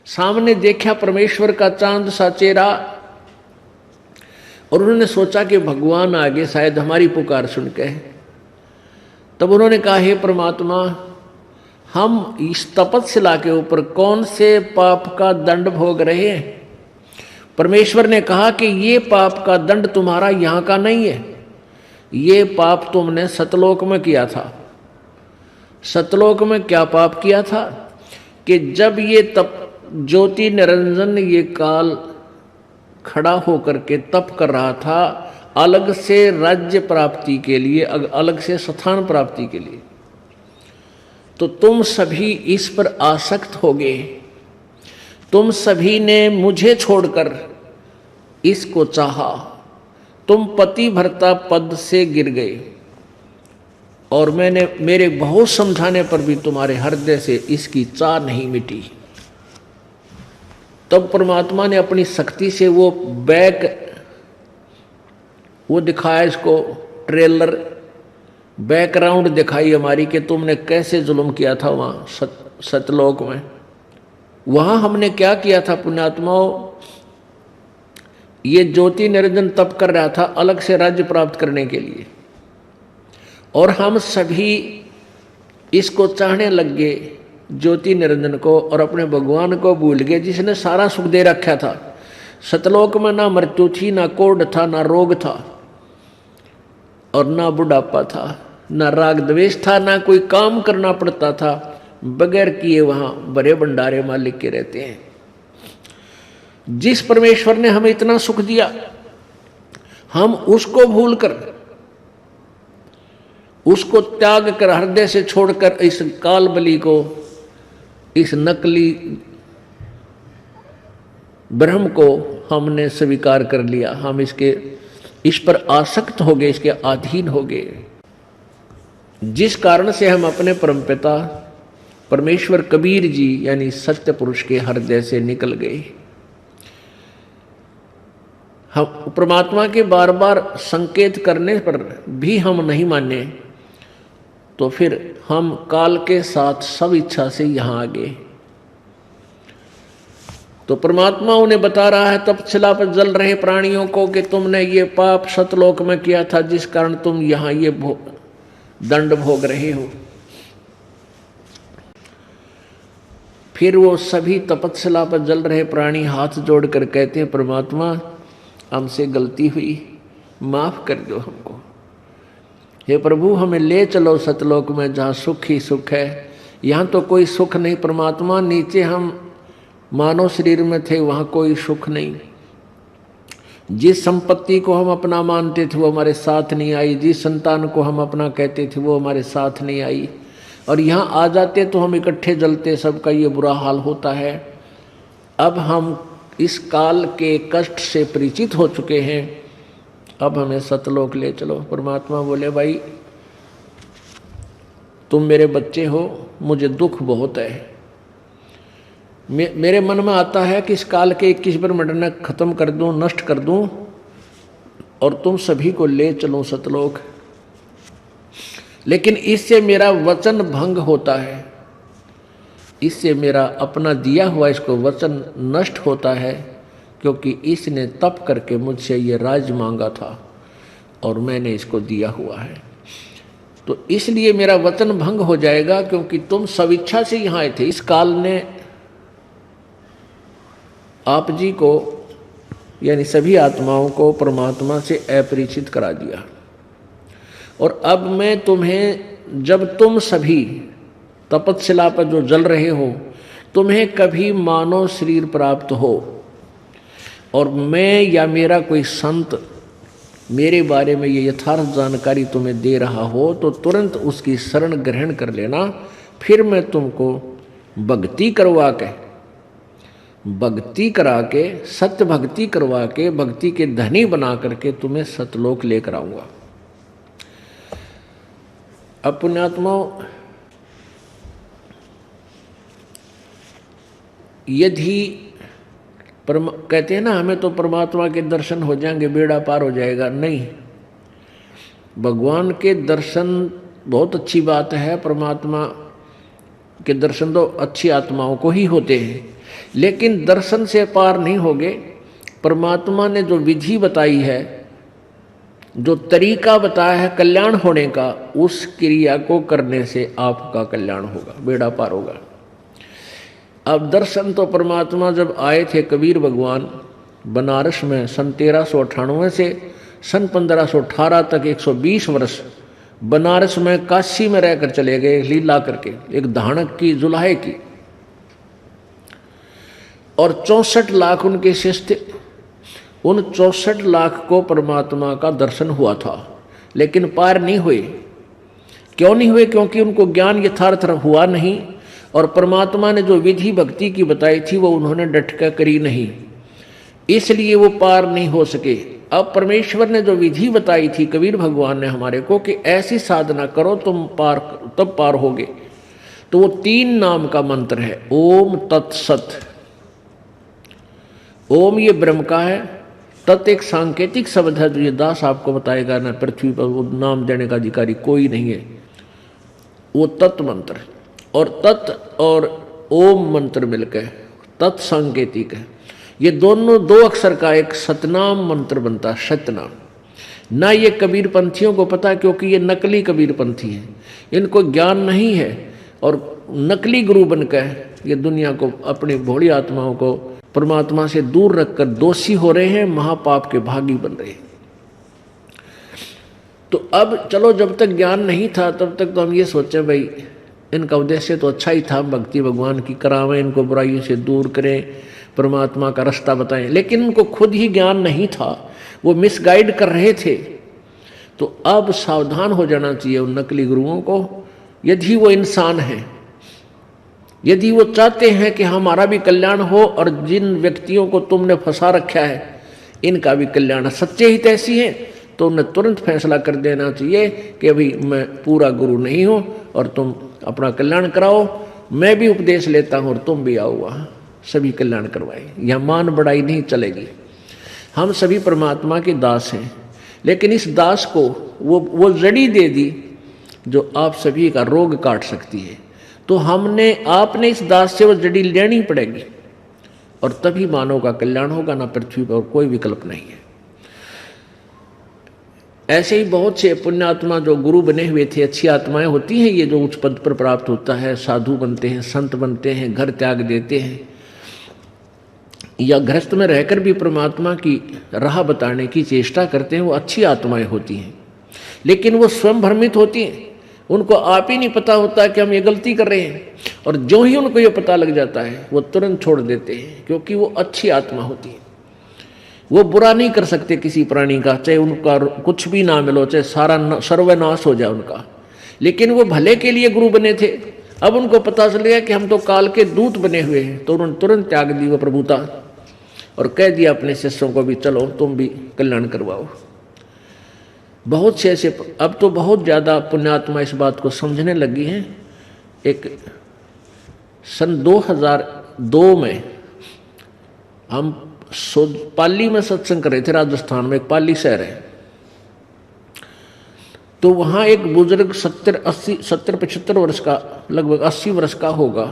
सामने देखा परमेश्वर का चांद सा चेहरा और उन्होंने सोचा कि भगवान आगे शायद हमारी पुकार सुन के। तब उन्होंने कहा, हे परमात्मा, हम इस तपस्या के ऊपर कौन से पाप का दंड भोग रहे हैं? परमेश्वर ने कहा कि ये पाप का दंड तुम्हारा यहाँ का नहीं है, ये पाप तुमने सतलोक में किया था। सतलोक में क्या पाप किया था कि जब ये तप ज्योति निरंजन ये काल खड़ा होकर के तप कर रहा था, अलग से राज्य प्राप्ति के लिए, अलग से स्थान प्राप्ति के लिए, तो तुम सभी इस पर आसक्त हो गए। तुम सभी ने मुझे छोड़कर इसको चाहा, तुम पति भर्ता पद से गिर गए और मैंने मेरे बहुत समझाने पर भी तुम्हारे हृदय से इसकी चाह नहीं मिटी। तब परमात्मा ने अपनी शक्ति से वो दिखाया, इसको ट्रेलर बैकग्राउंड दिखाई हमारी कि तुमने कैसे जुल्म किया था वहाँ सतलोक में। वहाँ हमने क्या किया था पुण्यात्माओं, ये ज्योति निरंजन तप कर रहा था अलग से राज्य प्राप्त करने के लिए, और हम सभी इसको चाहने लग गए ज्योति निरंजन को, और अपने भगवान को भूल गए जिसने सारा सुख दे रखा था। सतलोक में ना मृत्यु थी, ना कोढ़ था, ना रोग था, और ना बुढ़ापा था, ना राग द्वेष था, ना कोई काम करना पड़ता था। बगैर किए वहां बड़े भंडारे मालिक के रहते हैं। जिस परमेश्वर ने हमें इतना सुख दिया, हम उसको भूलकर, उसको त्याग कर, हृदय से छोड़कर इस काल बलि को, इस नकली ब्रह्म को हमने स्वीकार कर लिया। हम इस पर आसक्त हो गए, इसके अधीन हो गए, जिस कारण से हम अपने परमपिता परमेश्वर कबीर जी यानी सत्य पुरुष के हृदय से निकल गए। हम परमात्मा के बार बार संकेत करने पर भी हम नहीं माने, तो फिर हम काल के साथ सब इच्छा से यहाँ आ गए। तो परमात्मा उन्हें बता रहा है तपशिला पर जल रहे प्राणियों को कि तुमने ये पाप सतलोक में किया था, जिस कारण तुम यहाँ ये दंड भोग रहे हो। फिर वो सभी तपस्या पर जल रहे प्राणी हाथ जोड़कर कहते हैं, परमात्मा हमसे गलती हुई, माफ कर दो हमको। हे प्रभु, हमें ले चलो सतलोक में जहाँ सुख ही सुख है। यहाँ तो कोई सुख नहीं परमात्मा, नीचे हम मानव शरीर में थे, वहाँ कोई सुख नहीं। जिस संपत्ति को हम अपना मानते थे वो हमारे साथ नहीं आई, जिस संतान को हम अपना कहते थे वो हमारे साथ नहीं आई, और यहाँ आ जाते तो हम इकट्ठे जलते, सबका ये बुरा हाल होता है। अब हम इस काल के कष्ट से परिचित हो चुके हैं, अब हमें सतलोक ले चलो। परमात्मा बोले, भाई तुम मेरे बच्चे हो, मुझे दुख बहुत है। मेरे मन में आता है कि इस काल के 21 ब्रह्मांड न खत्म कर दूं, नष्ट कर दूं, और तुम सभी को ले चलो सतलोक। लेकिन इससे मेरा वचन भंग होता है, इससे मेरा अपना दिया हुआ इसको वचन नष्ट होता है, क्योंकि इसने तप करके मुझसे ये राज मांगा था और मैंने इसको दिया हुआ है। तो इसलिए मेरा वचन भंग हो जाएगा, क्योंकि तुम स्वेच्छा से यहाँ आए थे। इस काल ने आप जी को यानी सभी आत्माओं को परमात्मा से अपरिचित करा दिया, और अब मैं तुम्हें, जब तुम सभी तपस्या पर जो जल रहे हो, तुम्हें कभी मानव शरीर प्राप्त हो और मैं या मेरा कोई संत मेरे बारे में ये यथार्थ जानकारी तुम्हें दे रहा हो, तो तुरंत उसकी शरण ग्रहण कर लेना। फिर मैं तुमको भक्ति करवा के सत्य भक्ति करवा के भक्ति के धनी बना करके तुम्हें सतलोक लेकर आऊंगा। अब पुण्यात्माओं, यदि कहते हैं ना हमें तो परमात्मा के दर्शन हो जाएंगे, बेड़ा पार हो जाएगा, नहीं। भगवान के दर्शन बहुत अच्छी बात है, परमात्मा के दर्शन तो अच्छी आत्माओं को ही होते हैं, लेकिन दर्शन से पार नहीं होगे। परमात्मा ने जो विधि बताई है, जो तरीका बताया है कल्याण होने का, उस क्रिया को करने से आपका कल्याण होगा, बेड़ा पार होगा। अब दर्शन तो परमात्मा जब आए थे कबीर भगवान बनारस में सन 1398 से सन 1518 तक 120 वर्ष बनारस में काशी में रहकर चले गए, लीला करके, एक धानक की जुलाहे की, और 64 लाख उनके शिष्य थे। उन 64 लाख को परमात्मा का दर्शन हुआ था, लेकिन पार नहीं हुए। क्यों नहीं हुए? क्योंकि उनको ज्ञान यथार्थ हुआ नहीं, और परमात्मा ने जो विधि भक्ति की बताई थी वो उन्होंने डटकर करी नहीं, इसलिए वो पार नहीं हो सके। अब परमेश्वर ने जो विधि बताई थी कबीर भगवान ने हमारे को कि ऐसी साधना करो तुम पार, तब पार होगे, तो वो 3 नाम का मंत्र है, ओम तत्सत। ओम ये ब्रह्म का है, तत् एक सांकेतिक शब्द है जो ये दास आपको बताएगा ना, पृथ्वी पर वो नाम देने का अधिकारी कोई नहीं है, वो तत् मंत्र। और तत् और ओम मंत्र मिलकर तत् सांकेतिक है। ये दोनों 2 अक्षर का एक सतनाम मंत्र बनता है, सतनाम। ना ये कबीर पंथियों को पता, क्योंकि ये नकली कबीर पंथी हैं, इनको ज्ञान नहीं है, और नकली गुरु बनकर ये दुनिया को, अपनी भोली आत्माओं को परमात्मा से दूर रखकर दोषी हो रहे हैं, महापाप के भागी बन रहे हैं। तो अब चलो, जब तक ज्ञान नहीं था तब तक तो हम ये सोचें भाई इनका उद्देश्य तो अच्छा ही था, भक्ति भगवान की करावें, इनको बुराइयों से दूर करें, परमात्मा का रास्ता बताएं, लेकिन उनको खुद ही ज्ञान नहीं था, वो मिसगाइड कर रहे थे। तो अब सावधान हो जाना चाहिए उन नकली गुरुओं को। यदि वो इंसान हैं, यदि वो चाहते हैं कि हमारा भी कल्याण हो, और जिन व्यक्तियों को तुमने फंसा रखा है इनका भी कल्याण, सच्चे हित ऐसी हैं, तो उन्हें तुरंत फैसला कर देना चाहिए कि अभी मैं पूरा गुरु नहीं हूँ और तुम अपना कल्याण कराओ, मैं भी उपदेश लेता हूँ और तुम भी आओ वहाँ, सभी कल्याण करवाए। यह मान बढ़ाई नहीं चलेगी। हम सभी परमात्मा के दास हैं, लेकिन इस दास को वो जड़ी दे दी जो आप सभी का रोग काट सकती है, तो आपने इस दास से वो जड़ी लेनी पड़ेगी, और तभी मानव का कल्याण होगा, ना पृथ्वी पर कोई विकल्प नहीं है। ऐसे ही बहुत से पुण्यात्मा जो गुरु बने हुए थे, अच्छी आत्माएं होती हैं, ये जो उच्च पद पर प्राप्त होता है, साधु बनते हैं, संत बनते हैं, घर त्याग देते हैं, या गृहस्थ में रहकर भी परमात्मा की राह बताने की चेष्टा करते हैं, वो अच्छी आत्माएं होती हैं। लेकिन वो स्वयं भ्रमित होती हैं, उनको आप ही नहीं पता होता कि हम ये गलती कर रहे हैं, और जो ही उनको ये पता लग जाता है वो तुरंत छोड़ देते हैं, क्योंकि वो अच्छी आत्मा होती है। वो बुरा नहीं कर सकते किसी प्राणी का, चाहे उनका कुछ भी ना मिलो, चाहे सारा सर्वनाश हो जाए उनका, लेकिन वो भले के लिए गुरु बने थे। अब उनको पता चल गया कि हम तो काल के दूत बने हुए हैं, तो उन्होंने तुरंत त्याग दी वो प्रभुता और कह दिया अपने शिष्यों को भी, चलो तुम भी कल्याण करवाओ। बहुत से ऐसे, अब तो बहुत ज़्यादा पुण्यात्मा इस बात को समझने लगी हैं। एक सन 2002 में हम पाली में सत्संग कर रहे थे, राजस्थान में, एक पाली शहर है, तो वहाँ एक बुजुर्ग 70-75 वर्ष का, लगभग 80 वर्ष का होगा,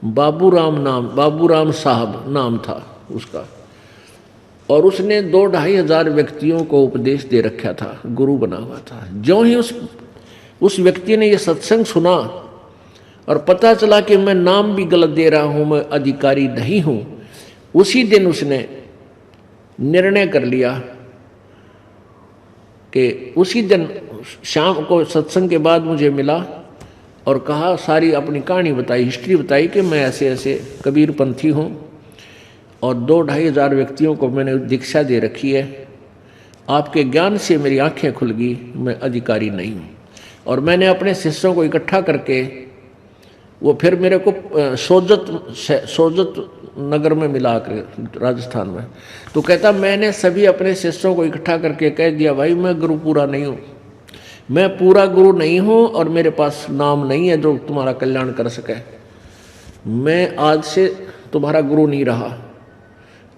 बाबूराम साहब नाम था उसका, और उसने 2-2.5 हजार व्यक्तियों को उपदेश दे रखा था, गुरु बना हुआ था। जो ही उस व्यक्ति ने ये सत्संग सुना और पता चला कि मैं नाम भी गलत दे रहा हूँ, मैं अधिकारी नहीं हूँ, उसी दिन उसने निर्णय कर लिया कि उसी दिन शाम को सत्संग के बाद मुझे मिला और कहा, सारी अपनी कहानी बताई, हिस्ट्री बताई कि मैं ऐसे ऐसे कबीर पंथी हूँ और 2-2.5 हजार व्यक्तियों को मैंने दीक्षा दे रखी है, आपके ज्ञान से मेरी आंखें खुल गई, मैं अधिकारी नहीं हूँ। और मैंने अपने शिष्यों को इकट्ठा करके, वो फिर मेरे को सोजत नगर में मिला कर राजस्थान में, तो कहता मैंने सभी अपने शिष्यों को इकट्ठा करके कह दिया, भाई मैं गुरु पूरा नहीं हूँ, मैं पूरा गुरु नहीं हूँ और मेरे पास नाम नहीं है जो तुम्हारा कल्याण कर सके। मैं आज से तुम्हारा गुरु नहीं रहा,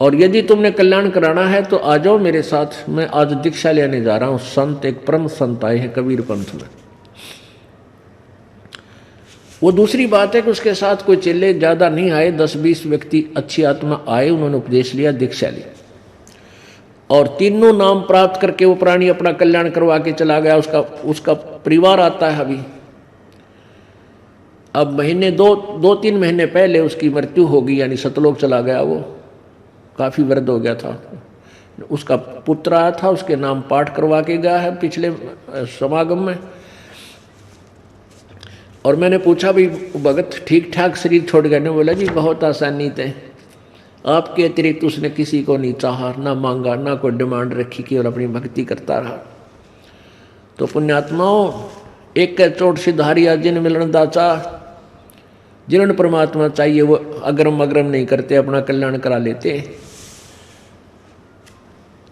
और यदि तुमने कल्याण कराना है तो आ जाओ मेरे साथ, मैं आज दीक्षा लेने जा रहा हूँ। संत, एक परम संत आए हैं कबीर पंथ में, वो दूसरी बात है कि उसके साथ कोई चेले ज़्यादा नहीं आए, 10-20 व्यक्ति अच्छी आत्मा आए, उन्होंने उपदेश लिया, दीक्षा ली और तीनों नाम प्राप्त करके वो प्राणी अपना कल्याण करवा के चला गया। उसका परिवार आता है अभी, अब महीने 2-3 महीने पहले उसकी मृत्यु हो गई, यानी सतलोक चला गया। वो काफ़ी वृद्ध हो गया था। उसका पुत्र आया था, उसके नाम पाठ करवा के गया है पिछले समागम में। और मैंने पूछा भाई भगत ठीक ठाक शरीर छोड़ गए? ने बोला जी बहुत आसानी थे, आपके अतिरिक्त उसने किसी को नहीं चाहा, ना मांगा, ना कोई डिमांड रखी, केवल अपनी भक्ति करता रहा। तो पुण्यात्माओं, एक चोट सिधारिया जिन मिलन दाचा, जिन्होंने परमात्मा चाहिए वो अग्रम अग्रम नहीं करते, अपना कल्याण करा लेते।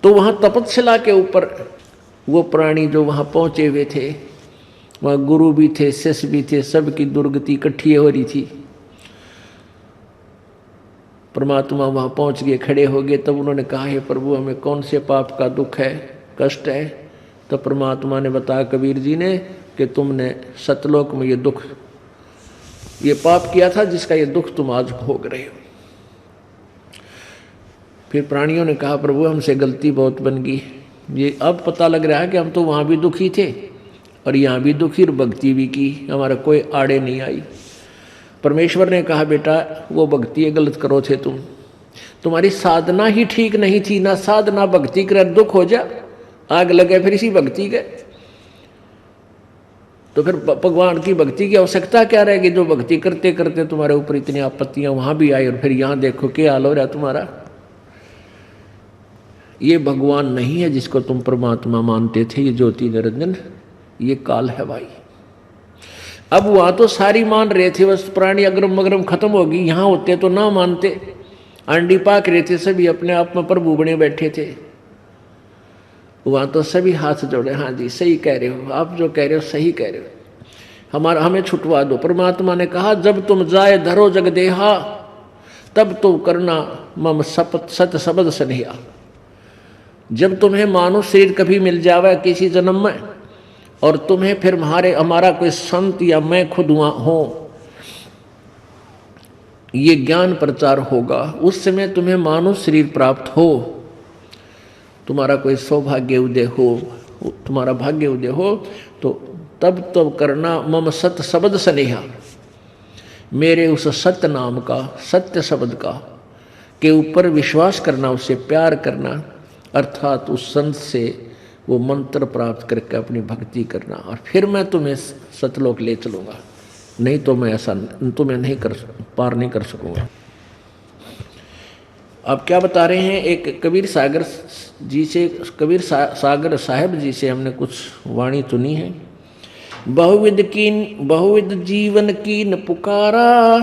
तो वहाँ तपस्या के ऊपर वो प्राणी जो वहाँ पहुँचे हुए थे, वहाँ गुरु भी थे, शिष्य भी थे, सबकी दुर्गति इकट्ठी हो रही थी। परमात्मा वहाँ पहुँच गए, खड़े हो गए। तब उन्होंने कहा हे प्रभु हमें कौन से पाप का दुख है, कष्ट है? तब परमात्मा ने बताया कबीर जी ने कि तुमने सतलोक में ये दुख, ये पाप किया था जिसका ये दुख तुम आज भोग रहे हो। फिर प्राणियों ने कहा प्रभु हमसे गलती बहुत बन गई, ये अब पता लग रहा है कि हम तो वहाँ भी दुखी थे और यहाँ भी दुखी और भक्ति भी की, हमारा कोई आड़े नहीं आई। परमेश्वर ने कहा बेटा वो भक्ति ये गलत करो थे तुम्हारी साधना ही ठीक नहीं थी, ना साधना भक्ति कर, दुख हो जा, आग लगे फिर इसी भक्ति के। तो फिर भगवान की भक्ति की आवश्यकता क्या रहेगी? जो भक्ति करते करते तुम्हारे ऊपर इतनी आपत्तियां वहां भी आई और फिर यहां देखो क्या हाल हो रहा तुम्हारा। ये भगवान नहीं है जिसको तुम परमात्मा मानते थे, ये ज्योति निरंजन, ये काल है भाई। अब वहां तो सारी मान रहे थे, बस प्राणी अग्रम अग्रम खत्म होगी, यहां होते तो ना मानते, आंडी पाक रहे थे, सभी अपने आप में प्रभु बने बैठे थे। वहां तो सभी हाथ जोड़े, हाँ जी सही कह रहे हो, आप जो कह रहे हो सही कह रहे हो, हमें छुटवा दो। परमात्मा ने कहा जब तुम जाए धरो जग देहा, तब तो करना मम सपत सत शब्द सनेहा। जब तुम्हें मानो शरीर कभी मिल जावे किसी जन्म में और तुम्हें फिर हमारा कोई संत या मैं खुद हो, ये ज्ञान प्रचार होगा, उस समय तुम्हें मानो शरीर प्राप्त हो, तुम्हारा कोई सौभाग्य उदय हो, तुम्हारा भाग्य उदय हो, तो तब करना मम सत्य शब्द स्नेहा, मेरे उस सत्य नाम का, सत्य शब्द का के ऊपर विश्वास करना, उससे प्यार करना, अर्थात उस संत से वो मंत्र प्राप्त करके अपनी भक्ति करना, और फिर मैं तुम्हें सतलोक ले चलूँगा, नहीं तो मैं ऐसा तुम्हें नहीं पार नहीं कर सकूँगा। अब क्या बता रहे हैं, एक कबीर सागर साहब जी से हमने कुछ वाणी सुनी है। बहुविध जीवन कीन पुकारा,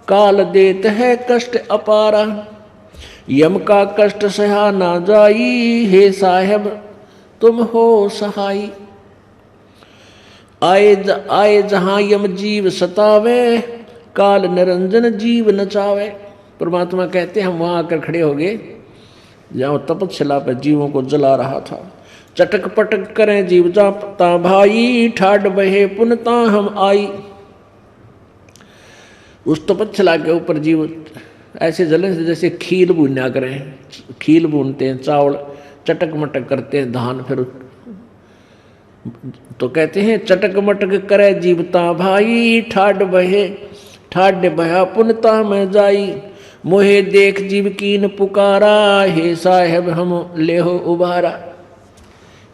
काल देत है कष्ट अपारा, यम का कष्ट सहा ना जाई, हे साहेब तुम हो सहाई। आए जहां यम जीव सतावे, काल निरंजन जीव नचावे। परमात्मा कहते हैं हम वहां आकर खड़े हो गए जहां तपस्या पर जीवों को जला रहा था। चटक पटक करें जीव जाता भाई, ठाड बहे पुनता हम आई। उस तपस्या के ऊपर जीव ऐसे जले जैसे खील भूना करें, खील भूनते हैं, चावल चटक मटक करते हैं, धान, फिर तो कहते हैं चटक मटक करे जीवता भाई, ठाड बहा पुनता में जाई। मोहे देख जीव कीन पुकारा, हे साहेब हम ले हो उबारा।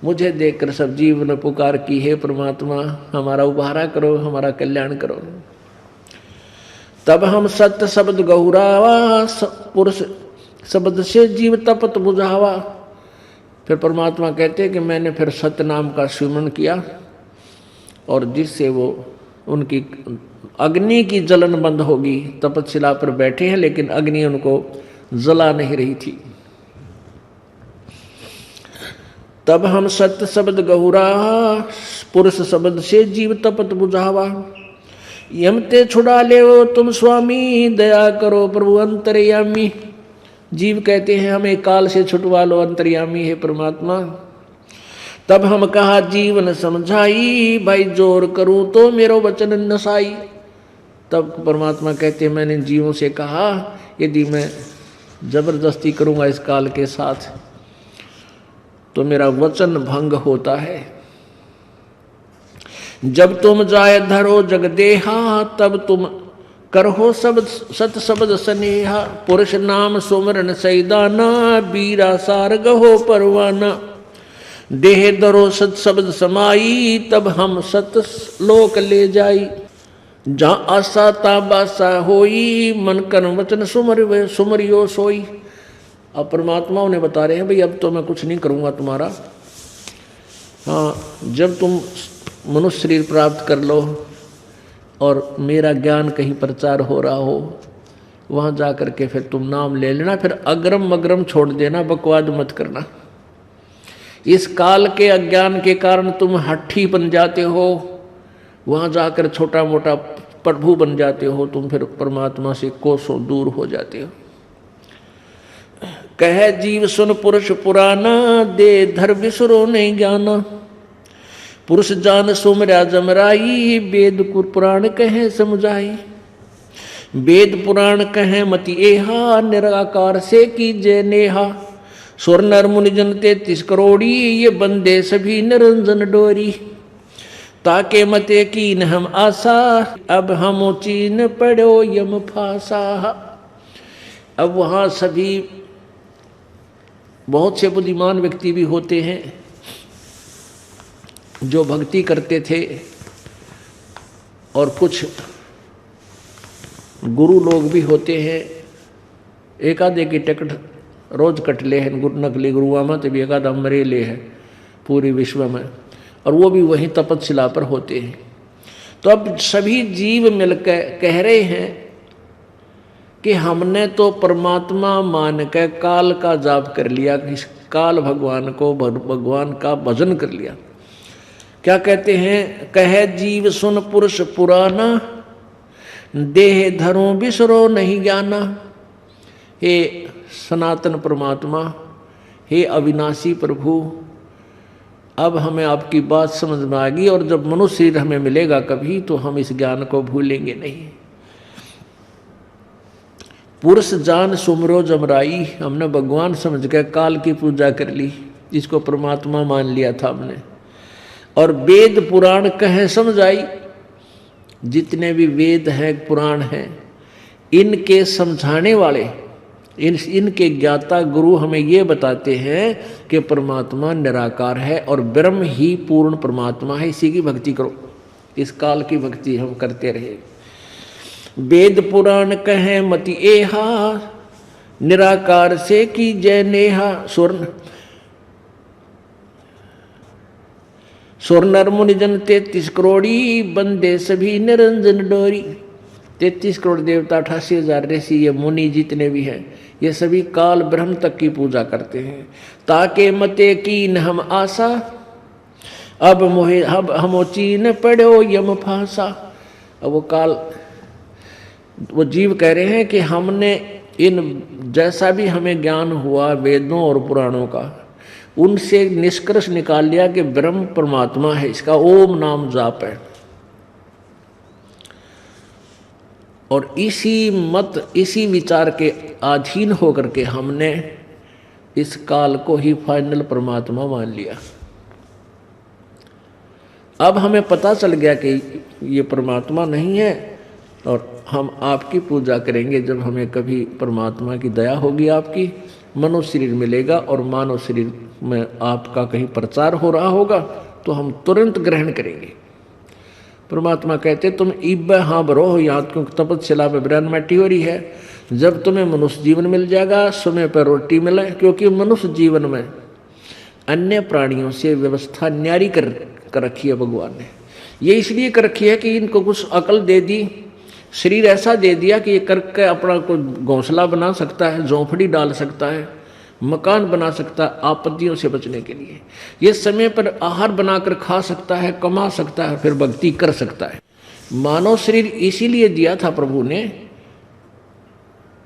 मुझे देखकर सब जीव ने पुकार की, हे परमात्मा हमारा उबारा करो, हमारा कल्याण करो। तब हम सत्य शब्द गहुरावा, पुरुष शब्द से जीव तपत बुझावा। फिर परमात्मा कहते हैं कि मैंने फिर सत्य नाम का सुमरण किया और जिससे वो उनकी अग्नि की जलन बंद होगी। तपस्या पर बैठे हैं लेकिन अग्नि उनको जला नहीं रही थी। तब हम सत्य शब्द गहुरा, पुरुष शब्द से जीव तपत बुझावा। यमते छुड़ा ले तुम स्वामी, दया करो प्रभु अंतर्यामी। जीव कहते हैं हमें काल से छुटवा लो, अंतर्यामी है परमात्मा। तब हम कहा जीवन समझाई, भाई जोर करूं तो मेरो वचन नसाई। तब परमात्मा कहते हैं मैंने जीवों से कहा यदि मैं जबरदस्ती करूंगा इस काल के साथ तो मेरा वचन भंग होता है। जब तुम जाय धरो जग देहा तब तुम करहो सब सत शब्द स्नेहा। पुरुष नाम सुमरन सैदाना बीरा सार गहो परवाना। देह धरो सत शब्द समाई तब हम सत लोक ले जाई। जहाँ आशा ताबासा होई मन कर्म वचन सुमरियो सोई। अब परमात्मा उन्हें बता रहे हैं भाई अब तो मैं कुछ नहीं करूँगा तुम्हारा। हाँ, जब तुम मनुष्य शरीर प्राप्त कर लो और मेरा ज्ञान कहीं प्रचार हो रहा हो वहाँ जा कर के फिर तुम नाम ले लेना, फिर अग्रम मग्रम छोड़ देना, बकवाद मत करना। इस काल के अज्ञान के कारण तुम हट्ठी बन जाते हो, वहाँ जाकर छोटा मोटा प्रभु बन जाते हो, तुम फिर परमात्मा से कोसों दूर हो जाते हो। कह जीव सुन पुरुष पुराना दे धर विसरो नहीं ज्ञाना। पुरुष जान सुमरा जमराई वेद पुराण कहे समझाई। वेद पुराण कहे मति एहा निराकार से की जय नेहा। स्वर नर मुनि जन 33 करोड़ी ये बंदे सभी निरंजन डोरी। ताके मते कीन हम आशा अब हम चीन पड़ो यम फासा। अब वहाँ सभी बहुत से बुद्धिमान व्यक्ति भी होते हैं जो भक्ति करते थे और कुछ गुरु लोग भी होते हैं। एक आधे की टिकट रोज कट ले हैं नकली गुरुआ में, तभी एक आधा मरे ले है पूरी विश्व में, और वो भी वहीं तपस्या पर होते हैं। तो अब सभी जीव मिलकर कह रहे हैं कि हमने तो परमात्मा मान के काल का जाप कर लिया, काल भगवान को भगवान का भजन कर लिया। क्या कहते हैं? कहे जीव सुन पुरुष पुराना देह धरो बिसरो नहीं ज्ञाना। हे सनातन परमात्मा, हे अविनाशी प्रभु, अब हमें आपकी बात समझ में आ गई और जब मनुष्य शरीर हमें मिलेगा कभी तो हम इस ज्ञान को भूलेंगे नहीं। पुरुष जान सुमरो जमराई, हमने भगवान समझ के काल की पूजा कर ली, इसको परमात्मा मान लिया था हमने। और वेद पुराण कहे समझाई, जितने भी वेद हैं पुराण हैं इनके समझाने वाले इनके ज्ञाता गुरु हमें ये बताते हैं कि परमात्मा निराकार है और ब्रह्म ही पूर्ण परमात्मा है, इसी की भक्ति करो। इस काल की भक्ति हम करते रहे। वेद पुराण कहे मति एहा निराकार से की जय नेहा। सुर नर मुनि जन 33 करोड़ी बंदे सभी निरंजन डोरी। 33 करोड़ देवता 88,000 ऋषि ये मुनि जितने भी हैं ये सभी काल ब्रह्म तक की पूजा करते हैं। ताके मते कीन हम आशा अब मोहे अब हम चीन पड़ो यम फांसा। अब वो जीव कह रहे हैं कि हमने इन जैसा भी हमें ज्ञान हुआ वेदों और पुराणों का, उनसे निष्कर्ष निकाल लिया कि ब्रह्म परमात्मा है, इसका ओम नाम जाप है। और इसी विचार के अधीन होकर के हमने इस काल को ही फाइनल परमात्मा मान लिया। अब हमें पता चल गया कि ये परमात्मा नहीं है और हम आपकी पूजा करेंगे जब हमें कभी परमात्मा की दया होगी, आपकी मनुष्य शरीर मिलेगा और मानव शरीर में आपका कहीं प्रचार हो रहा होगा तो हम तुरंत ग्रहण करेंगे। परमात्मा कहते तुम इब हाँ बरो हो, यहाँ क्योंकि तपस्या पे ब्रह्म मैटी हो रही है। जब तुम्हें मनुष्य जीवन मिल जाएगा समय पर रोटी मिले, क्योंकि मनुष्य जीवन में अन्य प्राणियों से व्यवस्था न्यारी कर रखी है भगवान ने। ये इसलिए कर रखी है कि इनको कुछ अकल दे दी, शरीर ऐसा दे दिया कि ये करके अपना कोई घोंसला बना सकता है, झोंपड़ी डाल सकता है, मकान बना सकता है आपत्तियों से बचने के लिए। ये समय पर आहार बनाकर खा सकता है, कमा सकता है, फिर भक्ति कर सकता है। मानव शरीर इसीलिए दिया था प्रभु ने,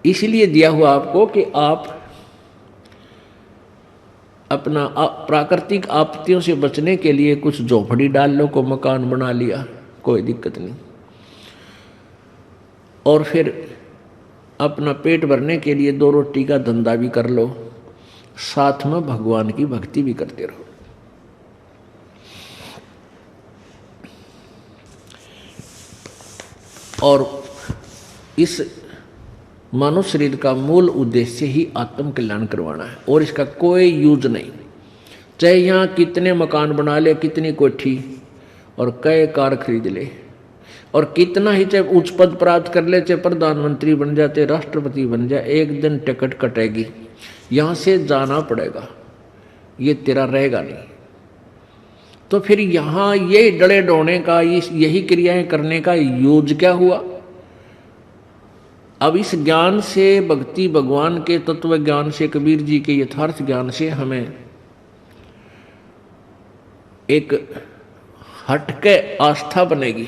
इसीलिए दिया हुआ आपको कि आप अपना प्राकृतिक आपत्तियों से बचने के लिए कुछ झोंपड़ी डाल लो, को मकान बना लिया, कोई दिक्कत नहीं। और फिर अपना पेट भरने के लिए 2 रोटी का धंधा भी कर लो, साथ में भगवान की भक्ति भी करते रहो। और इस मानव शरीर का मूल उद्देश्य ही आत्म कल्याण करवाना है, और इसका कोई यूज नहीं। चाहे यहाँ कितने मकान बना ले, कितनी कोठी और कई कार खरीद ले, और कितना ही चाहे उच्च पद प्राप्त कर ले, चाहे प्रधानमंत्री बन जाते, राष्ट्रपति बन जाए, एक दिन टिकट कटेगी, यहाँ से जाना पड़ेगा, ये तेरा रहेगा नहीं। तो फिर यहाँ ये डले डोने का, यही क्रियाएं करने का यूज क्या हुआ? अब इस ज्ञान से, भक्ति भगवान के तत्व ज्ञान से, कबीर जी के यथार्थ ज्ञान से हमें एक हटके आस्था बनेगी।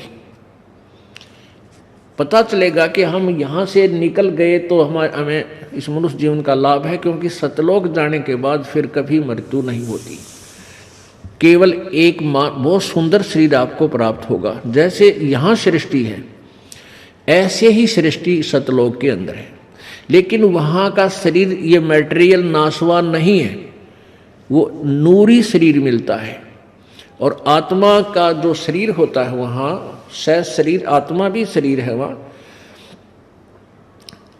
पता चलेगा कि हम यहाँ से निकल गए तो हमें इस मनुष्य जीवन का लाभ है, क्योंकि सतलोक जाने के बाद फिर कभी मृत्यु नहीं होती। केवल एक बहुत सुंदर शरीर आपको प्राप्त होगा। जैसे यहाँ सृष्टि है, ऐसे ही सृष्टि सतलोक के अंदर है, लेकिन वहाँ का शरीर ये मटेरियल नाशवान नहीं है, वो नूरी शरीर मिलता है। और आत्मा का जो शरीर होता है वहाँ, सह शरीर, आत्मा भी शरीर है वहाँ,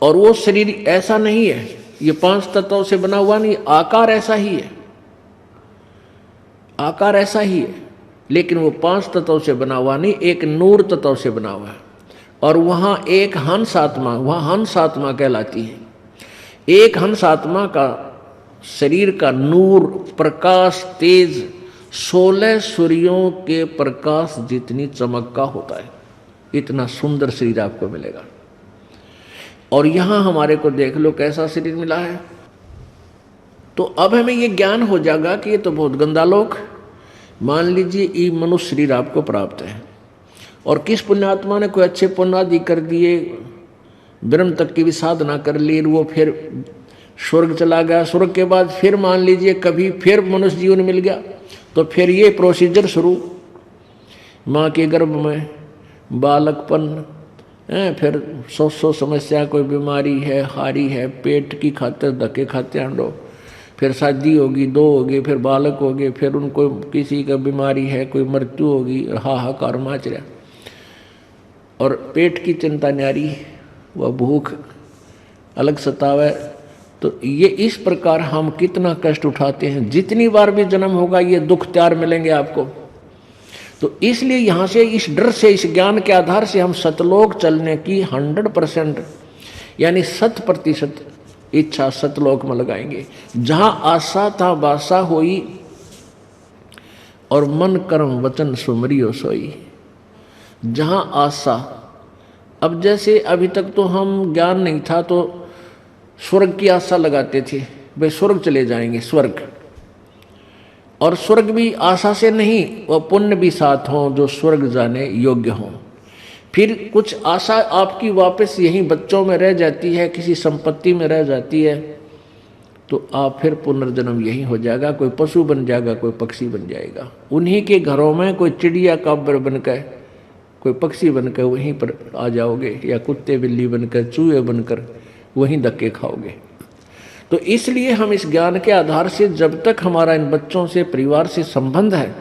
और वो शरीर ऐसा नहीं है, ये 5 तत्वों से बना हुआ नहीं, आकार ऐसा ही है, आकार ऐसा ही है, लेकिन वो 5 तत्वों से बना हुआ नहीं, एक नूर तत्व से बना हुआ है। और वहाँ एक हंस आत्मा, वहाँ हंस आत्मा कहलाती है। एक हंस आत्मा का शरीर का नूर, प्रकाश, तेज 16 सूर्यों के प्रकाश जितनी चमक का होता है। इतना सुंदर शरीर आपको मिलेगा। और यहाँ हमारे को देख लो कैसा शरीर मिला है। तो अब हमें ये ज्ञान हो जाएगा कि ये तो बहुत गंदा लोक, मान लीजिए ये मनुष्य शरीर आपको प्राप्त है, और किस पुण्यात्मा ने कोई अच्छे पुण्यादि कर दिए, ब्रह्म तक की भी साधना कर ली, वो फिर स्वर्ग चला गया, स्वर्ग के बाद फिर मान लीजिए कभी फिर मनुष्य जीवन मिल गया, तो फिर ये प्रोसीजर शुरू, माँ के गर्भ में बालकपन, फिर 100 समस्या, कोई बीमारी है, हारी है, पेट की खातिर धक्के खाते अंडो, फिर शादी होगी, 2 होगी, फिर बालक होगे, फिर उनको किसी का बीमारी है, कोई मृत्यु होगी, हाहाकार मच रहा, और पेट की चिंता न्यारी, वह भूख अलग सतावे। तो ये इस प्रकार हम कितना कष्ट उठाते हैं। जितनी बार भी जन्म होगा ये दुख त्यार मिलेंगे आपको। तो इसलिए यहाँ से, इस डर से, इस ज्ञान के आधार से हम सतलोक चलने की 100% यानी 100% इच्छा सतलोक में लगाएंगे। जहाँ आशा था बासा होई, और मन कर्म वचन सुमरियो सोई। जहाँ आशा, अब जैसे अभी तक तो हम ज्ञान नहीं था तो स्वर्ग की आशा लगाते थे, भाई स्वर्ग चले जाएंगे, स्वर्ग। और स्वर्ग भी आशा से नहीं, वह पुण्य भी साथ हों जो स्वर्ग जाने योग्य हों। फिर कुछ आशा आपकी वापस यहीं बच्चों में रह जाती है, किसी संपत्ति में रह जाती है, तो आप फिर पुनर्जन्म यही हो जाएगा, कोई पशु बन जाएगा, कोई पक्षी बन जाएगा। उन्हीं के घरों में कोई चिड़िया काबर बनकर, कोई पक्षी बनकर वहीं पर आ जाओगे, या कुत्ते बिल्ली बनकर, चूहे बनकर वहीं धक्के खाओगे। तो इसलिए हम इस ज्ञान के आधार से, जब तक हमारा इन बच्चों से, परिवार से संबंध है,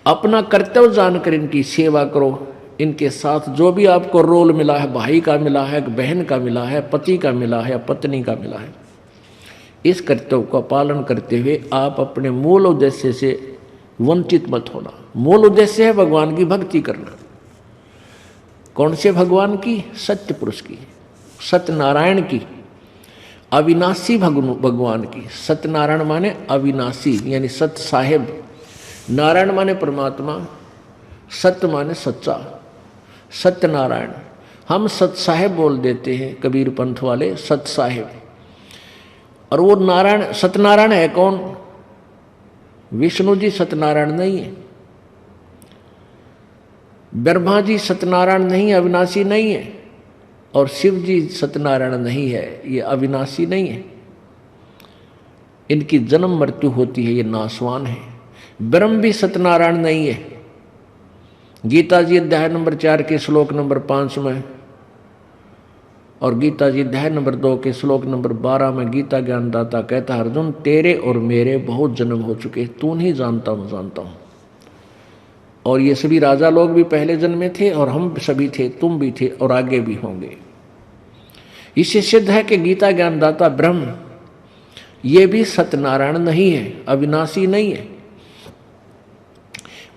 अपना कर्तव्य जानकर इनकी सेवा करो। इनके साथ जो भी आपको रोल मिला है, भाई का मिला है, बहन का मिला है, पति का मिला है, पत्नी का मिला है, इस कर्तव्य का पालन करते हुए आप अपने मूल उद्देश्य से वंचित मत होना। मूल उद्देश्य है भगवान की भक्ति करना। कौन से भगवान की? सत्य पुरुष की, सत्यनारायण की, अविनाशी भगवान की। सत्यनारायण माने अविनाशी, यानी सत्य साहेब। नारायण माने परमात्मा, सत्य माने सच्चा, सत्यनारायण। हम सत्य साहेब बोल देते हैं, कबीर पंथ वाले सत्य साहेब। और वो नारायण, सत्यनारायण है कौन? विष्णु जी सत्यनारायण नहीं है, ब्रह्मा जी सत्यनारायण नहीं, अविनाशी नहीं है, और शिव जी सत्यनारायण नहीं है, ये अविनाशी नहीं है। इनकी जन्म मृत्यु होती है, ये नाशवान है। ब्रह्म भी सत्यनारायण नहीं है, गीता जी अध्याय नंबर 4 के श्लोक नंबर 5 में और गीता जी अध्याय नंबर 2 के श्लोक नंबर 12 में गीता ज्ञानदाता कहता है, अर्जुन तेरे और मेरे बहुत जन्म हो चुके, तू नहीं जानता, मैं जानता हूं। और ये सभी राजा लोग भी पहले जन्म में थे और हम सभी थे, तुम भी थे और आगे भी होंगे। इससे सिद्ध है कि गीता ज्ञानदाता ब्रह्म ये भी सत्यनारायण नहीं है, अविनाशी नहीं है।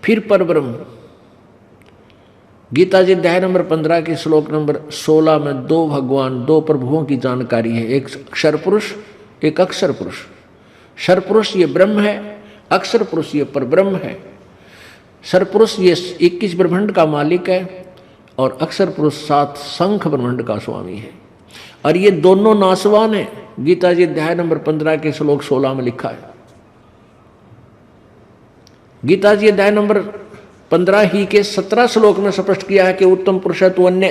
फिर परब्रह्म गीता जी अध्याय नंबर 15 के श्लोक नंबर 16 में दो भगवान, दो प्रभुओं की जानकारी है, एक क्षर पुरुष, एक अक्षर पुरुष। क्षर पुरुष ये ब्रह्म है, अक्षर पुरुष ये परब्रह्म है। क्षर पुरुष ये 21 ब्रह्मांड का मालिक है और अक्षर पुरुष 7 शंख ब्रह्मांड का स्वामी है। और ये दोनों नासवान है। गीता जी अध्याय नंबर 15 के श्लोक 16 में लिखा है। गीता जी अध्याय नंबर 15 ही के 17 श्लोक में स्पष्ट किया है कि उत्तम पुरुष तो अन्य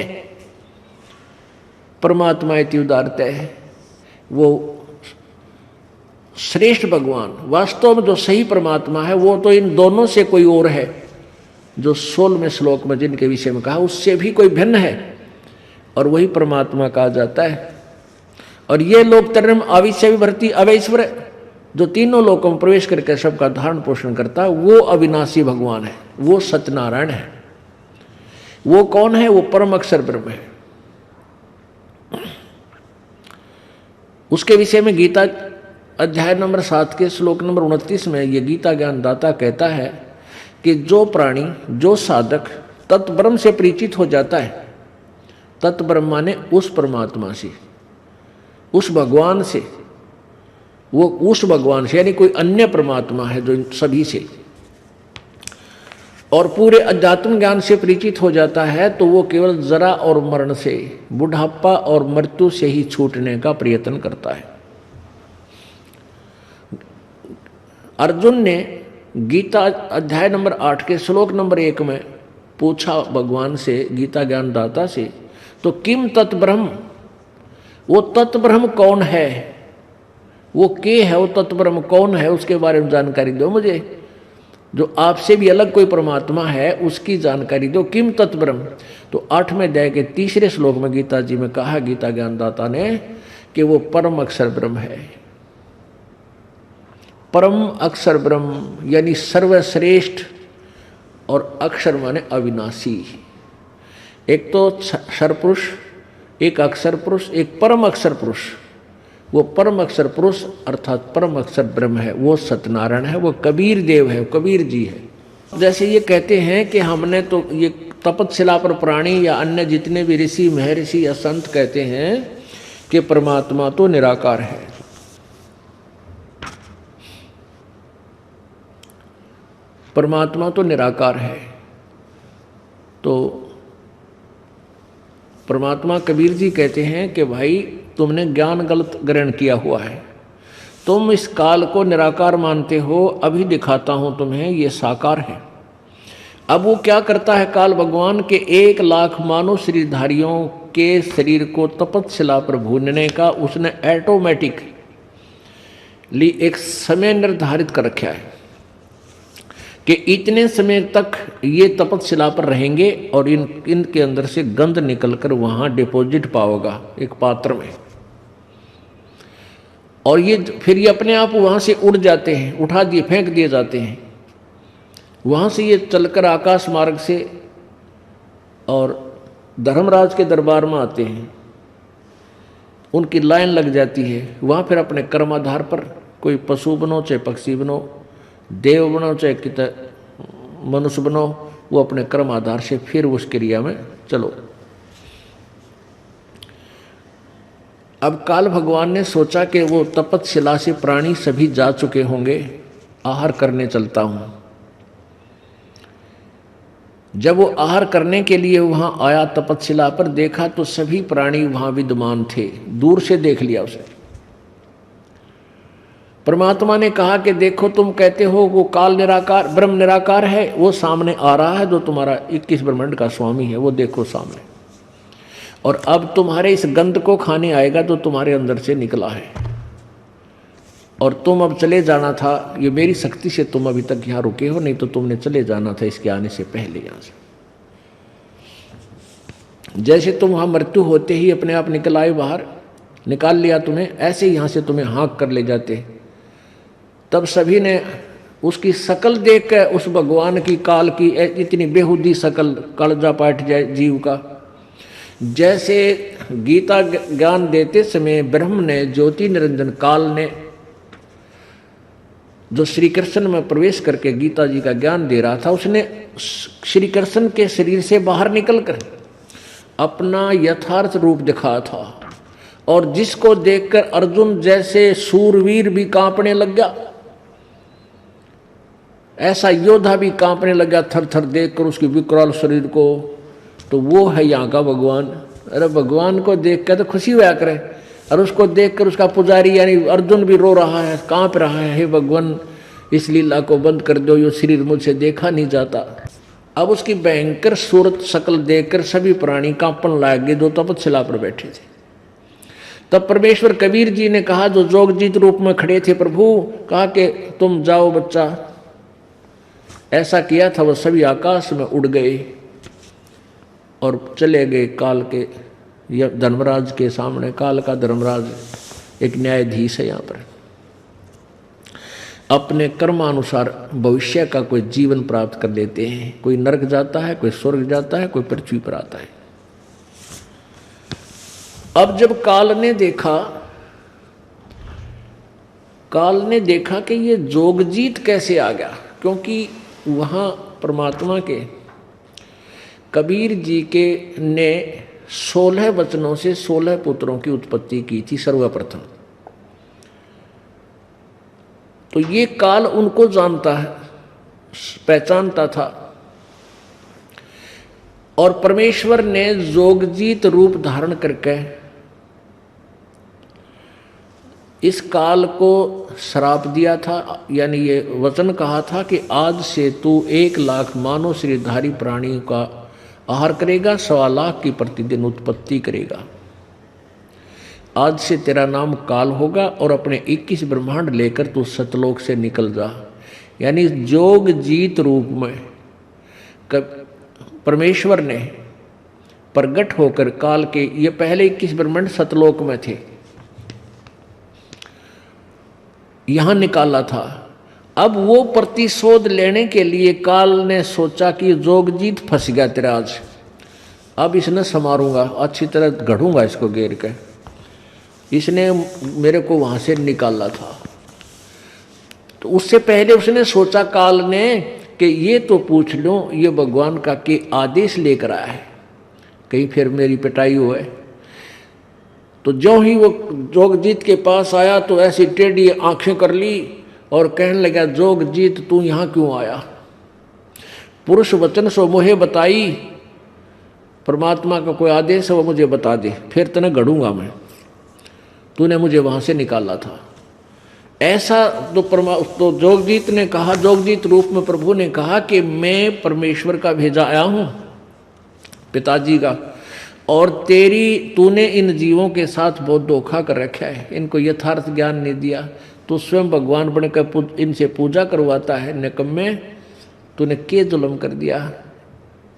परमात्मा इति उदारते है। वो श्रेष्ठ भगवान वास्तव में जो सही परमात्मा है वो तो इन दोनों से कोई और है, जो 16वें श्लोक में जिनके विषय में कहा उससे भी कोई भिन्न है और वही परमात्मा कहा जाता है। और ये लोग तरम आविश्य विभर्ति अवैश्वर, जो तीनों लोकों में प्रवेश करके सबका धारण पोषण करता है, वो अविनाशी भगवान है, वो सत्यनारायण है। वो कौन है? वो परम अक्षर ब्रह्म है। उसके विषय में गीता अध्याय नंबर 7 के श्लोक नंबर 29 में ये गीता ज्ञानदाता कहता है कि जो प्राणी, जो साधक तत्ब्रह्म से परिचित हो जाता है, तत्ब्रह्म माने उस परमात्मा से, उस भगवान से, वो उस भगवान से यानी कोई अन्य परमात्मा है जो इन सभी से, और पूरे अध्यात्म ज्ञान से परिचित हो जाता है, तो वो केवल जरा और मरण से, बुढ़ापा और मृत्यु से ही छूटने का प्रयत्न करता है। अर्जुन ने गीता अध्याय नंबर 8 के श्लोक नंबर 1 में पूछा भगवान से, गीता ज्ञानदाता से, तो किम तत्ब्रह्म, वो तत्ब्रह्म कौन है, वो के है, वो तत्ब्रह्म कौन है, उसके बारे में जानकारी दो मुझे। जो आपसे भी अलग कोई परमात्मा है उसकी जानकारी दो, किम तत्ब्रह्म। तो 8वें अध्याय के 3रे श्लोक में गीता जी में कहा गीता ज्ञानदाता ने कि वो परम अक्षर ब्रह्म है। परम अक्षर ब्रह्म यानी सर्वश्रेष्ठ, और अक्षर माने अविनाशी। एक तो क्षर पुरुष, एक अक्षर पुरुष, एक परम अक्षर पुरुष। वो परम अक्षर पुरुष अर्थात परम अक्षर ब्रह्म है, वो सत्यनारायण है, वो कबीर देव है, कबीर जी है। जैसे ये कहते हैं कि हमने तो ये तपतशिला पर प्राणी या अन्य जितने भी ऋषि महर्षि या संत कहते हैं कि परमात्मा तो निराकार है। परमात्मा तो निराकार है, तो परमात्मा कबीर जी कहते हैं कि भाई तुमने ज्ञान गलत ग्रहण किया हुआ है, तुम इस काल को निराकार मानते हो, अभी दिखाता हूं तुम्हें ये साकार है। अब वो क्या करता है काल भगवान के 1 लाख मानव शरीरधारियों के शरीर को तपतशिला पर भूनने का उसने ऑटोमेटिकली एक समय निर्धारित कर रखा है कि इतने समय तक ये तपतशिला पर रहेंगे और इनके अंदर से गंध निकलकर वहां डिपॉजिट पाओगा एक पात्र में, और ये फिर ये अपने आप वहां से उड़ जाते हैं, उठा दिए फेंक दिए जाते हैं। वहां से ये चलकर आकाश मार्ग से और धर्मराज के दरबार में आते हैं, उनकी लाइन लग जाती है। वहां फिर अपने कर्माधार पर कोई पशु बनो चाहे पक्षी बनो, देव बनो चाहे कित मनुष्य बनो, वो अपने कर्म आधार से फिर उस क्रिया में चलो। अब काल भगवान ने सोचा कि वो तपतशिला से प्राणी सभी जा चुके होंगे, आहार करने चलता हूं। जब वो आहार करने के लिए वहां आया तपतशिला पर, देखा तो सभी प्राणी वहां विद्यमान थे, दूर से देख लिया उसे। परमात्मा ने कहा कि देखो तुम कहते हो वो काल निराकार ब्रह्म निराकार है, वो सामने आ रहा है जो तुम्हारा 21 ब्रह्मांड का स्वामी है, वो देखो सामने। और अब तुम्हारे इस गंध को खाने आएगा जो तुम्हारे अंदर से निकला है, और तुम अब चले जाना था। ये मेरी शक्ति से तुम अभी तक यहाँ रुके हो, नहीं तो तुमने चले जाना था इसके आने से पहले यहाँ से। जैसे तुम वहाँ मृत्यु होते ही अपने आप निकल आए बाहर, निकाल लिया तुम्हें, ऐसे ही यहाँ से तुम्हें हाँक कर ले जाते। तब सभी ने उसकी शकल देख कर उस भगवान की काल की इतनी बेहुदी शकल, कलजा पाट जाए जीव का। जैसे गीता ज्ञान देते समय ब्रह्म ने, ज्योति निरंजन काल ने, जो श्री कृष्ण में प्रवेश करके गीता जी का ज्ञान दे रहा था, उसने श्री कृष्ण के शरीर से बाहर निकलकर अपना यथार्थ रूप दिखाया था। और जिसको देखकर अर्जुन जैसे सूरवीर भी कांपने लग गया, ऐसा योद्धा भी कांपने लग गया थर थर देखकर उसकी विकराल शरीर को। तो वो है यहाँ का भगवान। अरे भगवान को देख कर तो खुशी हुआ करे, और उसको देखकर उसका पुजारी यानी अर्जुन भी रो रहा है, कांप रहा है, हे भगवान इस लीला को बंद कर दो, ये शरीर मुझसे देखा नहीं जाता। अब उसकी भयंकर सूरत शकल देखकर सभी प्राणी कांपन लग गए जो तपस्या पर बैठे थे। तब परमेश्वर कबीर जी ने कहा, जो जोगजीत रूप में खड़े थे प्रभु, कहा कि तुम जाओ बच्चा। ऐसा किया था, वह सभी आकाश में उड़ गए और चले गए काल के धर्मराज के सामने। काल का धर्मराज एक न्यायाधीश है यहाँ पर। अपने कर्मानुसार भविष्य का कोई जीवन प्राप्त कर लेते हैं। कोई नरक जाता है, कोई स्वर्ग जाता है, कोई पृथ्वी पर आता है। अब जब काल ने देखा कि ये जोगजीत कैसे आ गया, क्योंकि वहाँ परमात्मा के कबीर जी के ने 16 वचनों से 16 पुत्रों की उत्पत्ति की थी सर्वप्रथम। तो ये काल उनको जानता है, पहचानता था। और परमेश्वर ने जोगजीत रूप धारण करके इस काल को श्राप दिया था, यानी ये वचन कहा था कि आज से तू 1 लाख मानव शरीरधारी प्राणियों का आहार करेगा, 1.25 लाख की प्रतिदिन उत्पत्ति करेगा। आज से तेरा नाम काल होगा और अपने 21 ब्रह्मांड लेकर तू सतलोक से निकल जा। यानी जोगजीत रूप में परमेश्वर ने प्रगट होकर काल के, ये पहले 21 ब्रह्मांड सतलोक में थे, यहां निकाला था। अब वो प्रतिशोध लेने के लिए काल ने सोचा कि जोगजीत फंस गया तेरा आज, अब इसने समारूंगा, अच्छी तरह गढ़ूंगा इसको घेर के। इसने मेरे को वहां से निकाला था। तो उससे पहले उसने सोचा काल ने कि ये तो पूछ लो ये भगवान का के आदेश लेकर आया है, कहीं फिर मेरी पिटाई हो है। तो जो ही वो जोगजीत के पास आया तो ऐसी टेढ़ी आंखें कर ली और कहने लगा, जोगजीत तू यहाँ क्यों आया? पुरुष वचन सो मोहे बताई, परमात्मा का कोई आदेश है वो मुझे बता दे, फिर तने गढ़ूंगा मैं, तूने मुझे वहां से निकाला था। ऐसा तो जोगजीत ने कहा, जोगजीत रूप में प्रभु ने कहा कि मैं परमेश्वर का भेजा आया हूं, पिताजी का, और तूने इन जीवों के साथ बहुत धोखा कर रखा है, इनको यथार्थ ज्ञान नहीं दिया। तू स्वयं भगवान बनकर इनसे पूजा करवाता है, निकम्मे तूने के जुल्म कर दिया।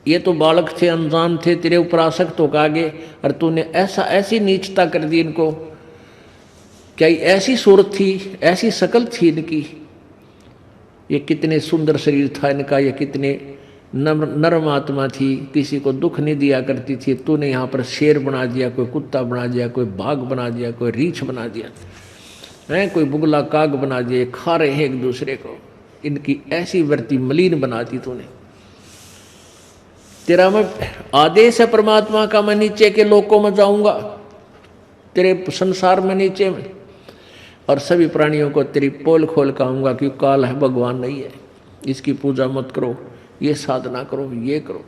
ये तो बालक थे, अनजान थे, तेरे ऊपर आसक्त होकर आगे, और तूने ऐसी नीचता कर दी इनको। क्या ऐसी सूरत थी, ऐसी शकल थी इनकी, ये कितने सुंदर शरीर था इनका, ये कितने नरम आत्मा थी, किसी को दुख नहीं दिया करती थी। तूने यहाँ पर शेर बना दिया, कोई कुत्ता बना दिया, कोई बाघ बना दिया, कोई रीछ बना दिया है, कोई बुगला काग बना दिया, खा रहे हैं एक दूसरे को। इनकी ऐसी वृत्ति मलिन बना दी तूने। तेरा मैं आदेश है परमात्मा का, मैं नीचे के लोकों में जाऊंगा, तेरे संसार में नीचे में, और सभी प्राणियों को तेरी पोल खोल कहूँगा कि काल है, भगवान नहीं है, इसकी पूजा मत करो, ये साधना करो, ये करो।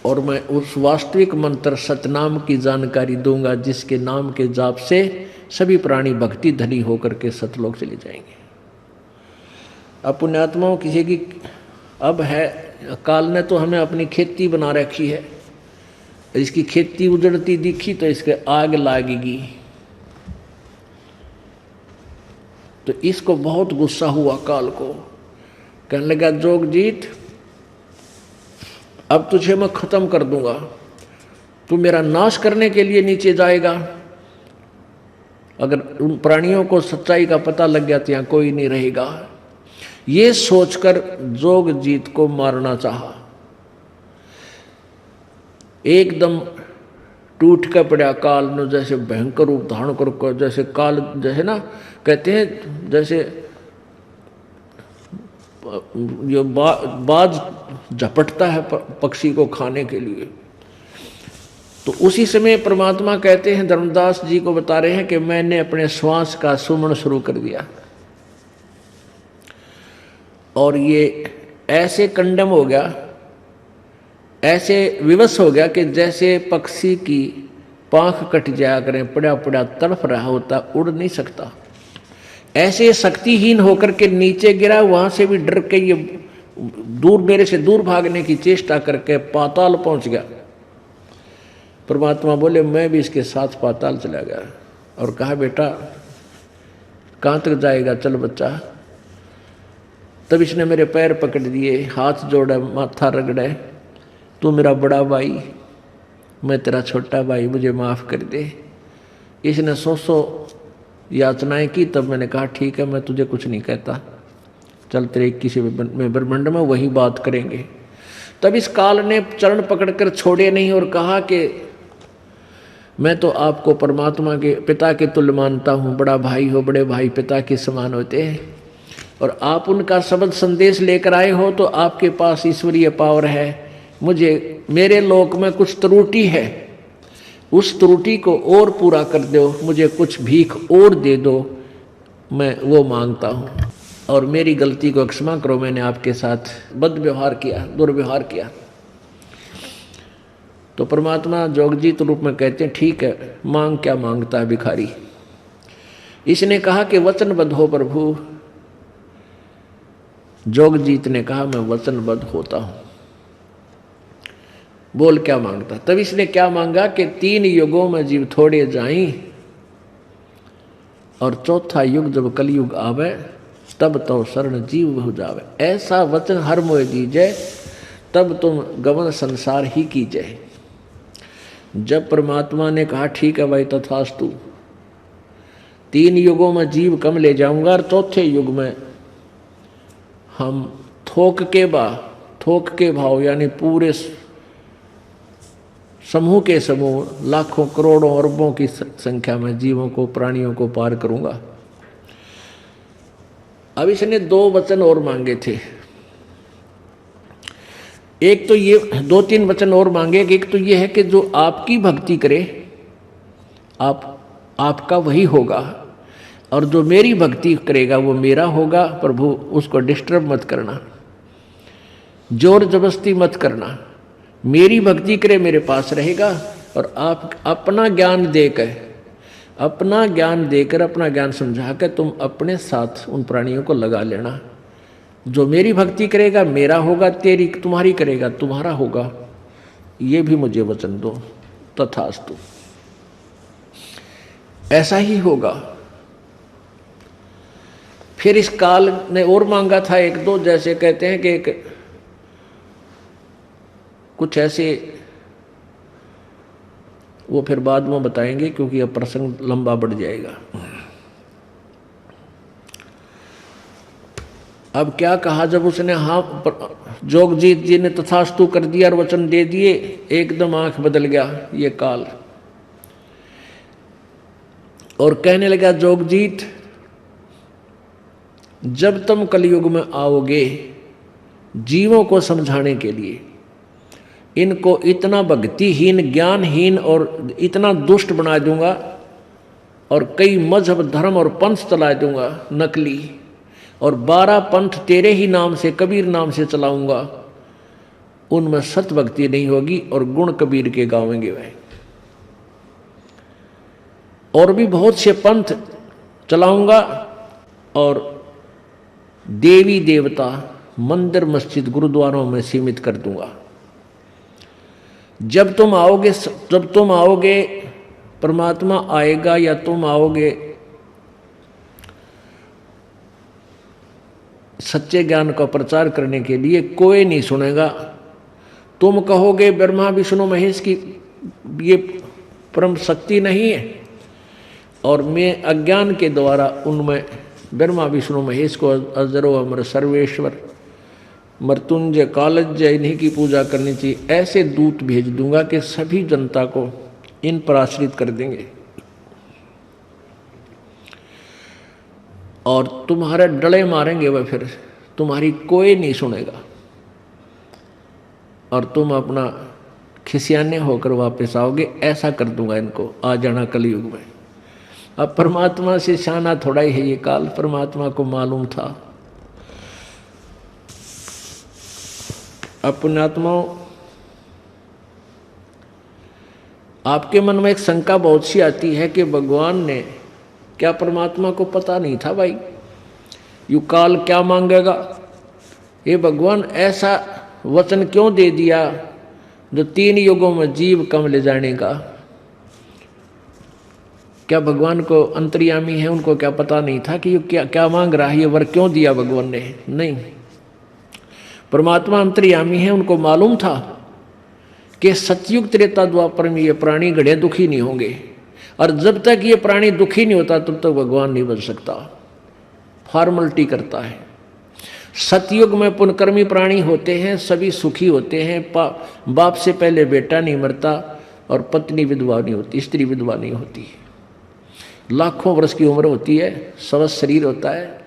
और मैं उस वास्तविक मंत्र सतनाम की जानकारी दूंगा जिसके नाम के जाप से सभी प्राणी भक्ति धनी होकर के सतलोक चले जाएंगे। अब पुण्यात्माओं किसी की अब है, काल ने तो हमें अपनी खेती बना रखी है, इसकी खेती उजड़ती दिखी तो इसके आग लागेगी। तो इसको बहुत गुस्सा हुआ काल को, कहने लगा, जोगजीत अब तुझे मैं खत्म कर दूंगा, तू मेरा नाश करने के लिए नीचे जाएगा। अगर उन प्राणियों को सच्चाई का पता लग गया तो यहाँ कोई नहीं रहेगा। ये सोचकर जोगजीत को मारना चाहा, एकदम टूट कर पड़ा काल ने, जैसे भयंकर रूप धारण कर, जैसे काल जैसे ना कहते हैं जैसे ये बाज झपटता है पक्षी को खाने के लिए। तो उसी समय परमात्मा कहते हैं, धर्मदास जी को बता रहे हैं कि मैंने अपने श्वास का सुमन शुरू कर दिया और ये ऐसे कंडम हो गया, ऐसे विवश हो गया कि जैसे पक्षी की पांख कट जाया करें, पड़ा पड़ा तड़फ रहा होता, उड़ नहीं सकता। ऐसे शक्तिहीन होकर के नीचे गिरा, वहां से भी डर के ये दूर, मेरे से दूर भागने की चेष्टा करके पाताल पहुंच गया। परमात्मा बोले मैं भी इसके साथ पाताल चला गया और कहा बेटा कहाँ तक जाएगा, चल बच्चा। तब इसने मेरे पैर पकड़ दिए, हाथ जोड़ा, माथा रगड़ा, तू मेरा बड़ा भाई, मैं तेरा छोटा भाई, मुझे माफ़ कर दे। इसने 100 याचनाएं की। तब मैंने कहा ठीक है, मैं तुझे कुछ नहीं कहता, चल तेरे किसी में ब्रह्मांड में वही बात करेंगे। तब इस काल ने चरण पकड़कर छोड़े नहीं और कहा कि मैं तो आपको परमात्मा के पिता के तुल्य मानता हूँ, बड़ा भाई हो, बड़े भाई पिता के समान होते हैं, और आप उनका शब्द संदेश लेकर आए हो तो आपके पास ईश्वरीय पावर है। मुझे मेरे लोक में कुछ त्रुटि है, उस त्रुटि को और पूरा कर दो, मुझे कुछ भीख और दे दो, मैं वो मांगता हूँ, और मेरी गलती को क्षमा करो, मैंने आपके साथ बद व्यवहार किया, दुर्व्यवहार किया। तो परमात्मा जोगजीत रूप में कहते हैं ठीक है, मांग क्या मांगता है भिखारी। इसने कहा कि वचनबद्ध हो प्रभु। जोगजीत ने कहा मैं वचनबद्ध होता हूं। बोल क्या मांगता। तब इसने क्या मांगा कि 3 युगों में जीव थोड़े जाई और चौथा युग जब कलयुग आवे तब तो शरण जीव हो जावे। ऐसा वचन हर मोह दीजय, तब तुम गमन संसार ही कीजय। जब परमात्मा ने कहा ठीक है भाई तथास्तु, 3 युगों में जीव कम ले जाऊंगा और चौथे युग में हम थोक के भाव यानी पूरे समूह के समूह लाखों करोड़ों अरबों की संख्या में जीवों को, प्राणियों को पार करूंगा। अब इसने 2 वचन और मांगे थे। एक तो ये 2-3 वचन और मांगे। एक तो ये है कि जो आपकी भक्ति करे आपका वही होगा, और जो मेरी भक्ति करेगा वो मेरा होगा। प्रभु उसको डिस्टर्ब मत करना, जोर जबरदस्ती मत करना। मेरी भक्ति करे मेरे पास रहेगा, और आप अपना ज्ञान देकर अपना ज्ञान समझा कर तुम अपने साथ उन प्राणियों को लगा लेना। जो मेरी भक्ति करेगा मेरा होगा, तुम्हारी करेगा तुम्हारा होगा। ये भी मुझे वचन दो। तथास्तु, ऐसा ही होगा। फिर इस काल ने और मांगा था 1-2, जैसे कहते हैं कि कुछ ऐसे, वो फिर बाद में बताएंगे क्योंकि यह प्रसंग लंबा बढ़ जाएगा। अब क्या कहा, जब उसने हाँ जोगजीत जी ने तथास्तु कर दिया और वचन दे दिए, एकदम आंख बदल गया ये काल और कहने लगा जोगजीत, जब तुम कलयुग में आओगे जीवों को समझाने के लिए, इनको इतना भक्तिहीन, ज्ञानहीन और इतना दुष्ट बना दूंगा, और कई मजहब, धर्म और पंथ चला दूंगा नकली, और 12 पंथ तेरे ही नाम से, कबीर नाम से चलाऊंगा। उनमें सत भक्ति नहीं होगी और गुण कबीर के गावेंगे वह। और भी बहुत से पंथ चलाऊंगा और देवी देवता, मंदिर, मस्जिद, गुरुद्वारों में सीमित कर दूंगा। जब तुम आओगे परमात्मा आएगा या तुम आओगे, सच्चे ज्ञान का प्रचार करने के लिए कोई नहीं सुनेगा। तुम कहोगे ब्रह्मा विष्णु महेश की ये परम शक्ति नहीं है, और मैं अज्ञान के द्वारा उनमें ब्रह्मा विष्णु महेश को अजरो अमर सर्वेश्वर मृत्युंजय कालज्जय इन्हीं की पूजा करनी चाहिए, ऐसे दूत भेज दूंगा कि सभी जनता को इन पर आश्रित कर देंगे और तुम्हारे डले मारेंगे वह, फिर तुम्हारी कोई नहीं सुनेगा और तुम अपना खिसियाने होकर वापस आओगे। ऐसा कर दूंगा इनको, आ जाना कलयुग में। अब परमात्मा से शाना थोड़ा ही है ये काल, परमात्मा को मालूम था। अपने आत्माओं, आपके मन में एक शंका बहुत सी आती है कि भगवान ने, क्या परमात्मा को पता नहीं था भाई यू काल क्या मांगेगा? ये भगवान ऐसा वचन क्यों दे दिया जो 3 युगों में जीव कम ले जाने का? क्या भगवान को अंतर्यामी है, उनको क्या पता नहीं था कि ये क्या क्या मांग रहा है, ये वर क्यों दिया भगवान ने? नहीं, परमात्मा अंतर्यामी है, उनको मालूम था कि सतयुग त्रेता द्वापर में ये प्राणी घड़े दुखी नहीं होंगे, और जब तक ये प्राणी दुखी नहीं होता तब तक भगवान नहीं बन सकता। फॉर्मलिटी करता है। सतयुग में पुण्यकर्मी प्राणी होते हैं, सभी सुखी होते हैं, बाप से पहले बेटा नहीं मरता और पत्नी विधवा नहीं होती, स्त्री विधवा नहीं होती, लाखों वर्ष की उम्र होती है, स्वस्थ शरीर होता है,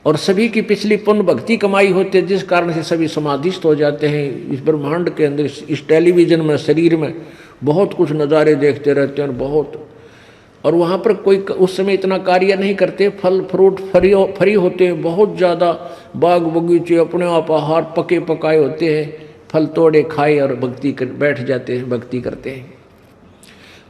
और सभी की पिछली पुण्य भक्ति कमाई होती है, जिस कारण से सभी समाधिस्थ हो जाते हैं। इस ब्रह्मांड के अंदर, इस टेलीविजन में, शरीर में बहुत कुछ नज़ारे देखते रहते हैं, और वहाँ पर कोई उस समय इतना कार्य नहीं करते, फल फ्रूट फ्री होते हैं, बहुत ज़्यादा बाग बगीचे अपने आप आहार पके पकाए होते हैं, फल तोड़े खाए और भक्ति कर बैठ जाते हैं, भक्ति करते हैं,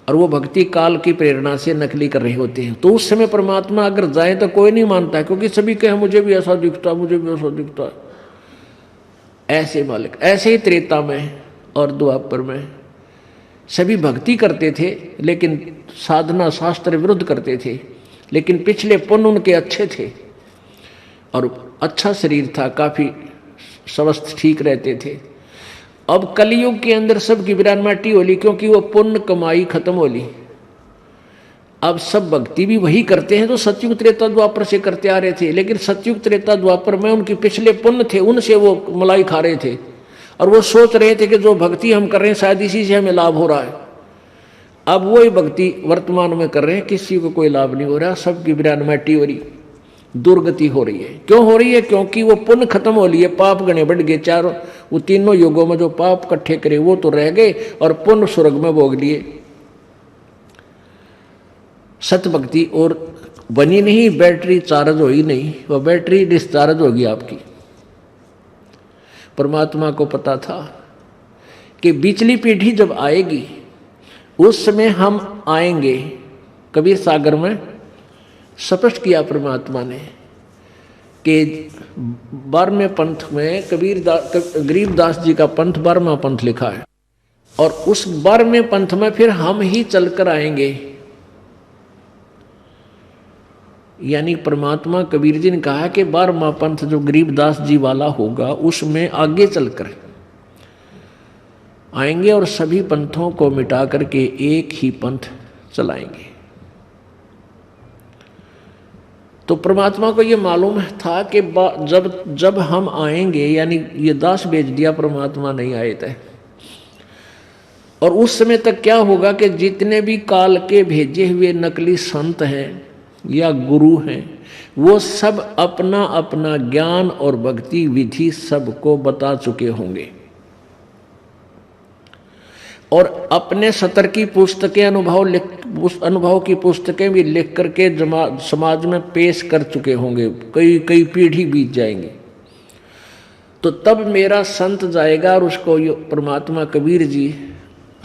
और वो भक्ति काल की प्रेरणा से नकली कर रहे होते हैं। तो उस समय परमात्मा अगर जाए तो कोई नहीं मानता है, क्योंकि सभी कहे मुझे भी ऐसा दिखता है, मुझे भी ऐसा दिखता है। ऐसे मालिक, ऐसे ही त्रेता में और द्वापर में सभी भक्ति करते थे, लेकिन साधना शास्त्र विरुद्ध करते थे, लेकिन पिछले पुण्य उनके अच्छे थे और अच्छा शरीर था, काफ़ी स्वस्थ ठीक रहते थे। अब कलयुग के अंदर सबकी विरान माटी होली, क्योंकि वो पुण्य कमाई खत्म होली। अब सब भक्ति भी वही करते हैं तो सतयुग त्रेता द्वापर से करते आ रहे थे, लेकिन सतयुग त्रेता द्वापर में उनके पिछले पुण्य थे, उनसे वो मलाई खा रहे थे, और वो सोच रहे थे कि जो भक्ति हम कर रहे हैं शायद इसी से हमें लाभ हो रहा है। अब वही भक्ति वर्तमान में कर रहे हैं, किसी को कोई लाभ नहीं हो रहा, सबकी विरान माटी हो रही, दुर्गति हो रही है। क्यों हो रही है? क्योंकि वो पुण्य खत्म हो लिए, पाप गणे बढ़ गए, चारों वो तीनों युगों में जो पाप इकट्ठे करे वो तो रह गए, और पुण्य स्वर्ग में भोग लिए। सत भक्ति और बनी नहीं, बैटरी चार्ज हुई नहीं, वो बैटरी डिस्चार्ज होगी आपकी। परमात्मा को पता था कि बिचली पीढ़ी जब आएगी उस समय हम आएंगे। कबीर सागर में स्पष्ट किया परमात्मा ने कि 12वें पंथ में गरीबदास जी का पंथ 12वां पंथ लिखा है, और उस 12वें पंथ में फिर हम ही चलकर आएंगे। यानी परमात्मा कबीर जी ने कहा कि 12वां पंथ जो गरीबदास जी वाला होगा उसमें आगे चलकर आएंगे और सभी पंथों को मिटा करके एक ही पंथ चलाएंगे। तो परमात्मा को ये मालूम था कि जब हम आएंगे, यानी ये दास भेज दिया, परमात्मा नहीं आए थे, और उस समय तक क्या होगा कि जितने भी काल के भेजे हुए नकली संत हैं या गुरु हैं, वो सब अपना अपना ज्ञान और भक्ति विधि सबको बता चुके होंगे, और अपने सतर की पुस्तकें, अनुभव की पुस्तकें भी लिख करके समाज में पेश कर चुके होंगे। कई पीढ़ी बीत जाएंगे, तो तब मेरा संत जाएगा और उसको ये परमात्मा कबीर जी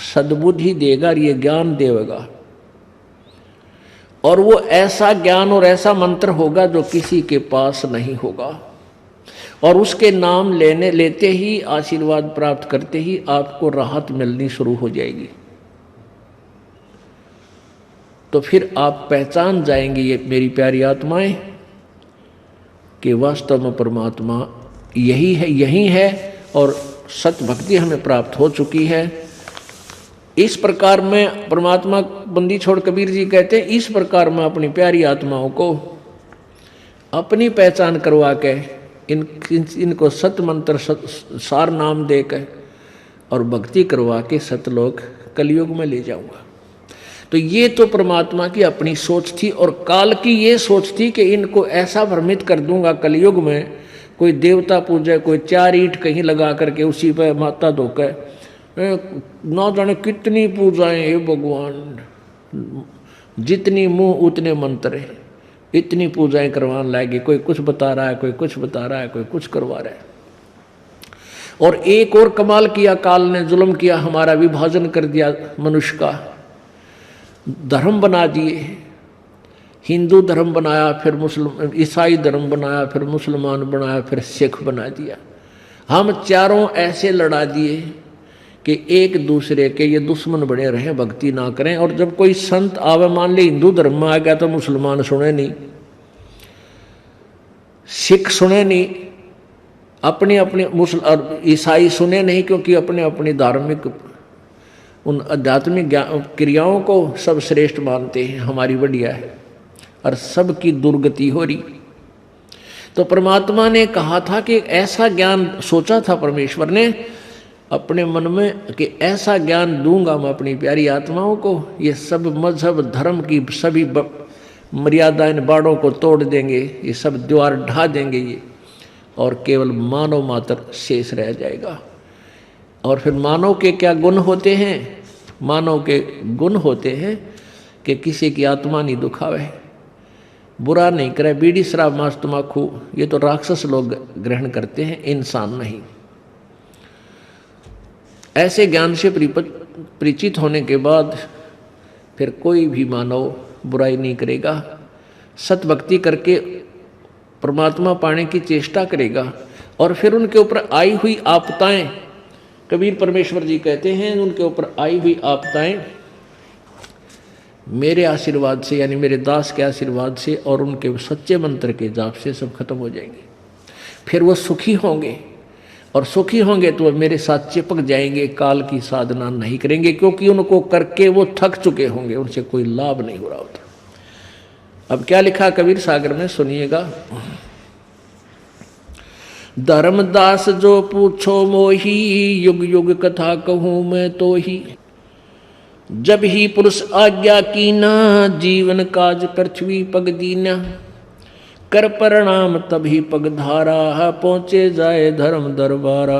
सद्बुद्धि देगा और ये ज्ञान देगा, और वो ऐसा ज्ञान और ऐसा मंत्र होगा जो किसी के पास नहीं होगा, और उसके नाम लेते ही, आशीर्वाद प्राप्त करते ही आपको राहत मिलनी शुरू हो जाएगी। तो फिर आप पहचान जाएंगे, ये मेरी प्यारी आत्माएं, कि वास्तव में परमात्मा यही है और सत भक्ति हमें प्राप्त हो चुकी है। इस प्रकार में परमात्मा बंदी छोड़ कबीर जी कहते हैं, इस प्रकार मैं अपनी प्यारी आत्माओं को अपनी पहचान करवा के इनको सत मंत्र सार नाम देकर और भक्ति करवा के सतलोक कलयुग में ले जाऊंगा। तो ये तो परमात्मा की अपनी सोच थी और काल की ये सोच थी कि इनको ऐसा भ्रमित कर दूंगा कलयुग में, कोई देवता पूजा, कोई 4 ईंट कहीं लगा करके उसी पर माता धोकर ना जाने कितनी पूजाएं हे भगवान, जितनी मुंह उतने मंत्र, इतनी पूजाएं करवाने लगे। कोई कुछ बता रहा है, कोई कुछ बता रहा है, कोई कुछ करवा रहा है। और एक और कमाल किया काल ने, जुल्म किया, हमारा विभाजन कर दिया मनुष्य का, धर्म बना दिए। हिंदू धर्म बनाया, फिर मुस्लिम ईसाई धर्म बनाया, फिर मुसलमान बनाया, फिर सिख बना दिया। हम चारों ऐसे लड़ा दिए कि एक दूसरे के ये दुश्मन बने रहे, भक्ति ना करें। और जब कोई संत आवे, मान ले हिंदू धर्म में आ गया, तो मुसलमान सुने नहीं, सिख सुने नहीं, अपने अपने और ईसाई सुने नहीं, क्योंकि अपने अपनी धार्मिक उन आध्यात्मिक क्रियाओं को सब श्रेष्ठ मानते हैं, हमारी बढ़िया है, और सबकी दुर्गति हो रही। तो परमात्मा ने कहा था कि ऐसा ज्ञान सोचा था परमेश्वर ने अपने मन में कि ऐसा ज्ञान दूंगा मैं अपनी प्यारी आत्माओं को, ये सब मजहब धर्म की सभी मर्यादाएं बाड़ों को तोड़ देंगे, ये सब द्वार ढा देंगे ये, और केवल मानव मात्र शेष रह जाएगा। और फिर मानव के क्या गुण होते हैं? मानव के गुण होते हैं कि किसी की आत्मा नहीं दुखावे, बुरा नहीं करे, बीड़ी शराब मांस तम्बाकू ये तो राक्षस लोग ग्रहण करते हैं, इंसान नहीं। ऐसे ज्ञान से परिचित होने के बाद फिर कोई भी मानव बुराई नहीं करेगा, सत भक्ति करके परमात्मा पाने की चेष्टा करेगा। और फिर उनके ऊपर आई हुई आपदाएं, कबीर परमेश्वर जी कहते हैं, उनके ऊपर आई हुई आपदाएं मेरे आशीर्वाद से, यानी मेरे दास के आशीर्वाद से और उनके सच्चे मंत्र के जाप से सब खत्म हो जाएंगे। फिर वो सुखी होंगे, और सुखी होंगे तो मेरे साथ चिपक जाएंगे, काल की साधना नहीं करेंगे, क्योंकि उनको करके वो थक चुके होंगे, उनसे कोई लाभ नहीं हो रहा होता। अब क्या लिखा कबीर सागर में, सुनिएगा। धर्मदास जो पूछो मोही, युग युग कथा कहूँ मैं तो ही। जब ही पुरुष आज्ञा कीना, जीवन काज पृथ्वी पग दीना। कर प्रणाम तभी पग धारा, पहुँचे जाए धर्म दरबारा।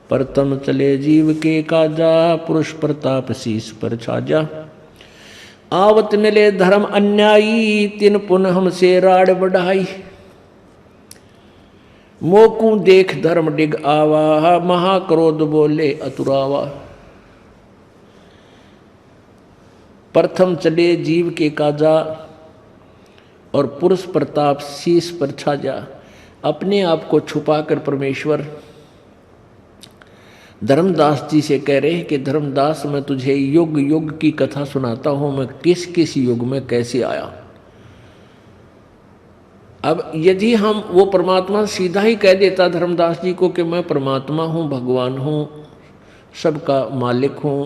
प्रथम चले जीव के काजा, पुरुष प्रताप शीस पर छाजा। आवत मिले धर्म अन्यायी, तिन पुन हमसे राड़ बढ़ाई। मोकू देख धर्म डिग आवा, महाक्रोध बोले अतुरावा। प्रथम चले जीव के काजा, और पुरुष प्रताप शीश पर छाजा। अपने आप को छुपाकर परमेश्वर धर्मदास जी से कह रहे हैं कि धर्मदास, मैं तुझे युग युग की कथा सुनाता हूं, मैं किस किस युग में कैसे आया। अब यदि हम, वो परमात्मा सीधा ही कह देता धर्मदास जी को कि मैं परमात्मा हूं, भगवान हूं, सबका मालिक हूं,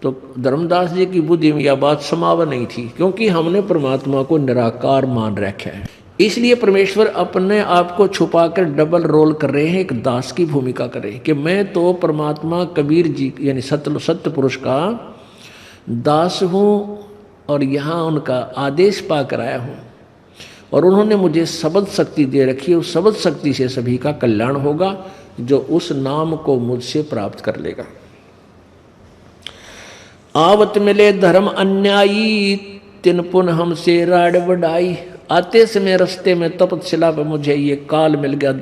तो धर्मदास जी की बुद्धि में यह बात समाव नहीं थी, क्योंकि हमने परमात्मा को निराकार मान रखा है। इसलिए परमेश्वर अपने आप को छुपाकर डबल रोल कर रहे हैं, एक दास की भूमिका कर रहे हैं कि मैं तो परमात्मा कबीर जी यानी सत्य पुरुष का दास हूँ, और यहाँ उनका आदेश पाकर आया हूँ, और उन्होंने मुझे शब्द शक्ति दे रखी है। उस शब्द शक्ति से सभी का कल्याण होगा, जो उस नाम को मुझसे प्राप्त कर लेगा। आवत मिले धर्म अन्यायी, तिन पुन हमसे राड़ बढ़ाई। आते समय रास्ते में तपतशिला पर मुझे ये काल मिल गया,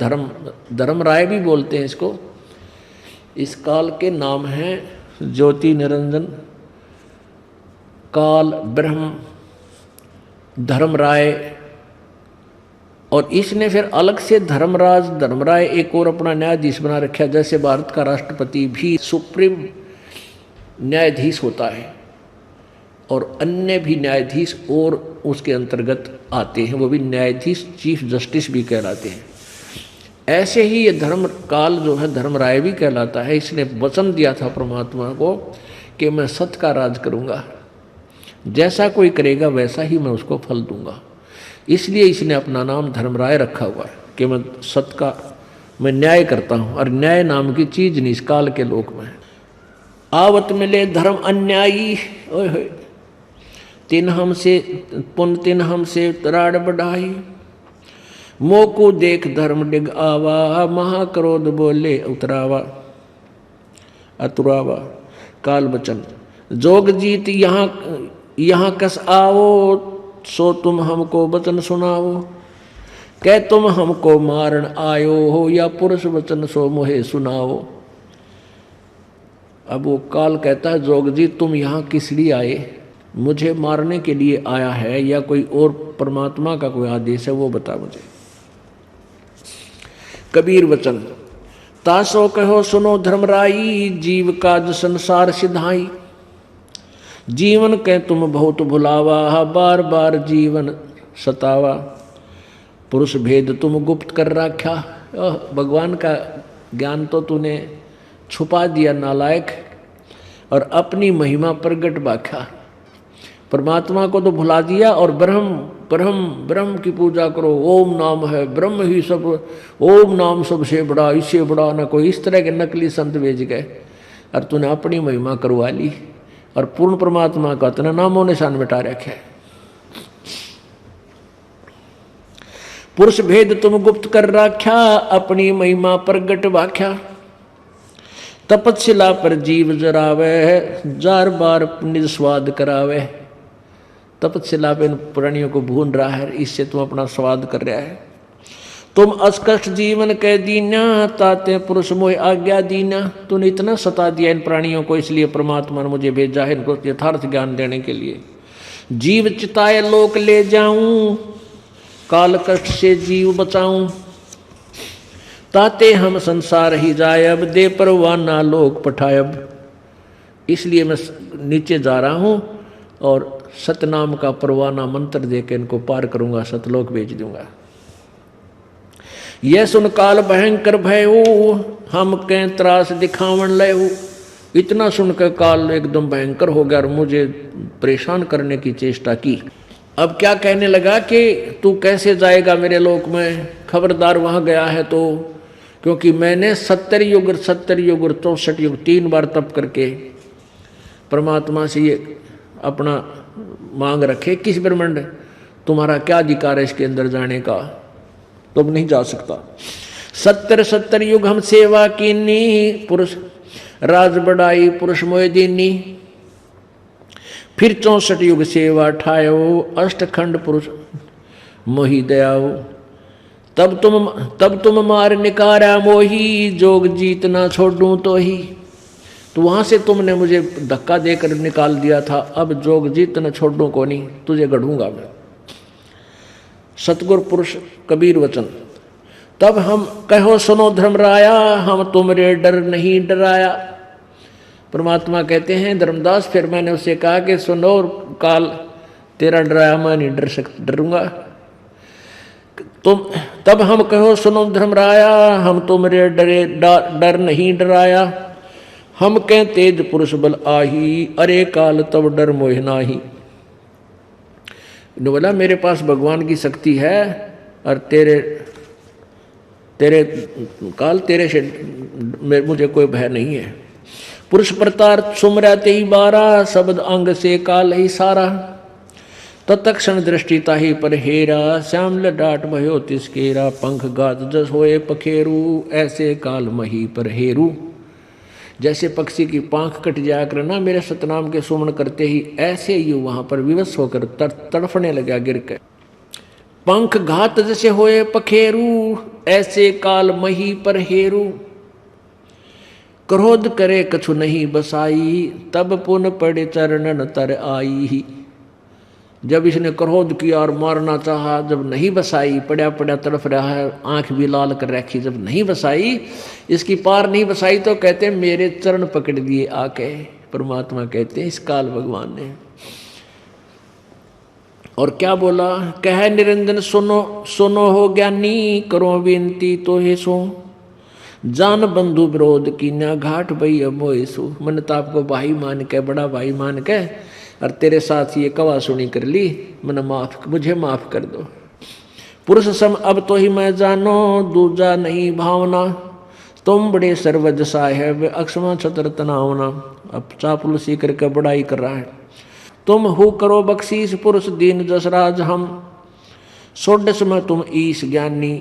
धर्म राय भी बोलते हैं इसको। इस काल के नाम हैं ज्योति निरंजन, काल, ब्रह्म, धर्म राय। और इसने फिर अलग से धर्मराज, धर्मराय एक और अपना न्यायाधीश बना रखा, जैसे भारत का राष्ट्रपति भी सुप्रीम न्यायाधीश होता है, और अन्य भी न्यायाधीश और उसके अंतर्गत आते हैं, वो भी न्यायाधीश, चीफ जस्टिस भी कहलाते हैं। ऐसे ही ये धर्म काल जो है धर्मराय भी कहलाता है। इसने वचन दिया था परमात्मा को कि मैं सत्य का राज करूँगा, जैसा कोई करेगा वैसा ही मैं उसको फल दूंगा। इसलिए इसने अपना नाम धर्मराय रखा हुआ है कि मैं सत्य का मैं न्याय करता हूँ। और न्याय नाम की चीज नहीं इस काल के लोक में। आवत मिले धर्म अन्यायी, ओए होए तिन हमसे पुन तिन हमसे तराड़ बढ़ाई, मोकू देख धर्म डिग आवा, महाक्रोध बोले उतरावा अतुरावा। काल बचन जोग जीत यहाँ कस आओ, सो तुम हमको वचन सुनाओ, कह तुम हमको मारन आयो हो, या पुरुष वचन सो मोहे सुनाओ। अब वो काल कहता है जोगजीत तुम यहाँ किस लिए आए, मुझे मारने के लिए आया है या कोई और परमात्मा का कोई आदेश है वो बता मुझे। कबीर वचन तासो कहो सुनो धर्मराई, जीव काज संसार सिधाई, जीवन के तुम बहुत भुलावा, बार बार जीवन सतावा, पुरुष भेद तुम गुप्त कर रखा। भगवान का ज्ञान तो तूने छुपा दिया नालायक, और अपनी महिमा प्रगट बाख्या। परमात्मा को तो भुला दिया और ब्रह्म ब्रह्म ब्रह्म की पूजा करो, ओम नाम है, ब्रह्म ही सब, ओम नाम सबसे बड़ा, इससे बड़ा ना कोई। इस तरह के नकली संत भेज गए और तूने अपनी महिमा करवा ली और पूर्ण परमात्मा का इतना नामों निशान मिटा रखे। पुरुष भेद तुम गुप्त कर रखा, अपनी महिमा प्रगट वाख्या, तपस्या पर जीव जरावे, जार बार निज स्वाद करावे। तपस्या पे इन प्राणियों को भून रहा है, इससे तुम अपना स्वाद कर रहा है। तुम अस्कष्ट जीवन कह दीना, ताते पुरुष मोह आज्ञा दीना। तूने इतना सता दिया इन प्राणियों को, इसलिए परमात्मा ने मुझे भेजा है इनको यथार्थ ज्ञान देने के लिए। जीव चिताए लोक ले जाऊं, काल कष्ट से जीव बचाऊं, ताते हम संसार ही जायब, दे परवाना लोक पठायब। इसलिए मैं नीचे जा रहा हूं और सतनाम का परवाना मंत्र देकर इनको पार करूंगा, सतलोक भेज दूंगा। यह सुन काल भयंकर भयऊ, हम कह त्रास दिखावन लयऊ। इतना सुनकर काल एकदम भयंकर हो गया और मुझे परेशान करने की चेष्टा की। अब क्या कहने लगा कि तू कैसे जाएगा मेरे लोक में, खबरदार वहां गया है तो, क्योंकि मैंने 70 युग और 64 युग 3 बार तप करके परमात्मा से ये अपना मांग रखे, किस ब्रह्मांड तुम्हारा क्या अधिकार है इसके अंदर जाने का, तुम नहीं जा सकता। 70 युग हम सेवा कीनी, पुरुष राज बढ़ाई पुरुष मोह दीनी। फिर 64 युग सेवा ठायो, अष्टखंड पुरुष मोहि दयाओ। तब तुम मार निकारा मोही, जोग जीत ना छोड़ूं तो ही। तो वहां से तुमने मुझे धक्का देकर निकाल दिया था, अब जोग जीत न छोड़ूं को नहीं, तुझे गढ़ूंगा मैं। सतगुरु पुरुष कबीर वचन तब हम कहो सुनो धर्मराया, हम तुमरे डर नहीं डराया। परमात्मा कहते हैं धर्मदास, फिर मैंने उससे कहा कि सुनो काल तेरा डराया मैं नहीं डरूंगा। तुम तब हम कहो सुनो धर्मराया, हम तुमरे डर नहीं डराया। हम कह तेज पुरुष बल आही, अरे काल तब डर मोह नाही। बोला मेरे पास भगवान की शक्ति है और तेरे काल तेरे से मुझे कोई भय नहीं है। पुरुष प्रतार सुमरा ते ही 12, शब्द अंग से काल ही सारा। तत्क्षण दृष्टि ताही पर हेरा, श्यामल डाट भयो तिसकेरा। पंख गात जस होए पखेरू, ऐसे काल मही पर हेरू। जैसे पक्षी की पांख कट जाया कर ना मेरे सतनाम के सुमन करते ही, ऐसे ही वहां पर विवश होकर तड़फने लगा गिर कर। पंख घात जैसे होए पखेरू, ऐसे काल मही पर हेरू। क्रोध करे कछु नहीं बसाई, तब पुन पड़े चरणन तर आई। जब इसने क्रोध किया और मारना चाहा, जब नहीं बसाई, पड़ा पड़ा तड़फ रहा है, आंख भी लाल कर रखी, जब नहीं बसाई, इसकी पार नहीं बसाई, तो कहते मेरे चरण पकड़ दिए आके। परमात्मा कहते हैं इस काल भगवान ने। और क्या बोला, कह निरंजन सुनो सुनो हो ज्ञानी, करो विनती तो हे सो, जान बंधु विरोध की न घाट भई मोहे सो। मैंने तो आपको भाई मान के, बड़ा भाई मान के, और तेरे साथ ये कवा सुनी कर ली, मुझे माफ कर दो। पुरुष सम अब तो ही मैं जानो, दूजा नहीं भावना, तुम बड़े सर्वज साहेब अक्षमा छतर तनावना। अब चापलूसी करके बड़ाई कर रहा है। तुम हु करो बख्शीश पुरुष दीन जसराज हम, सोडस में तुम ईश ज्ञानी।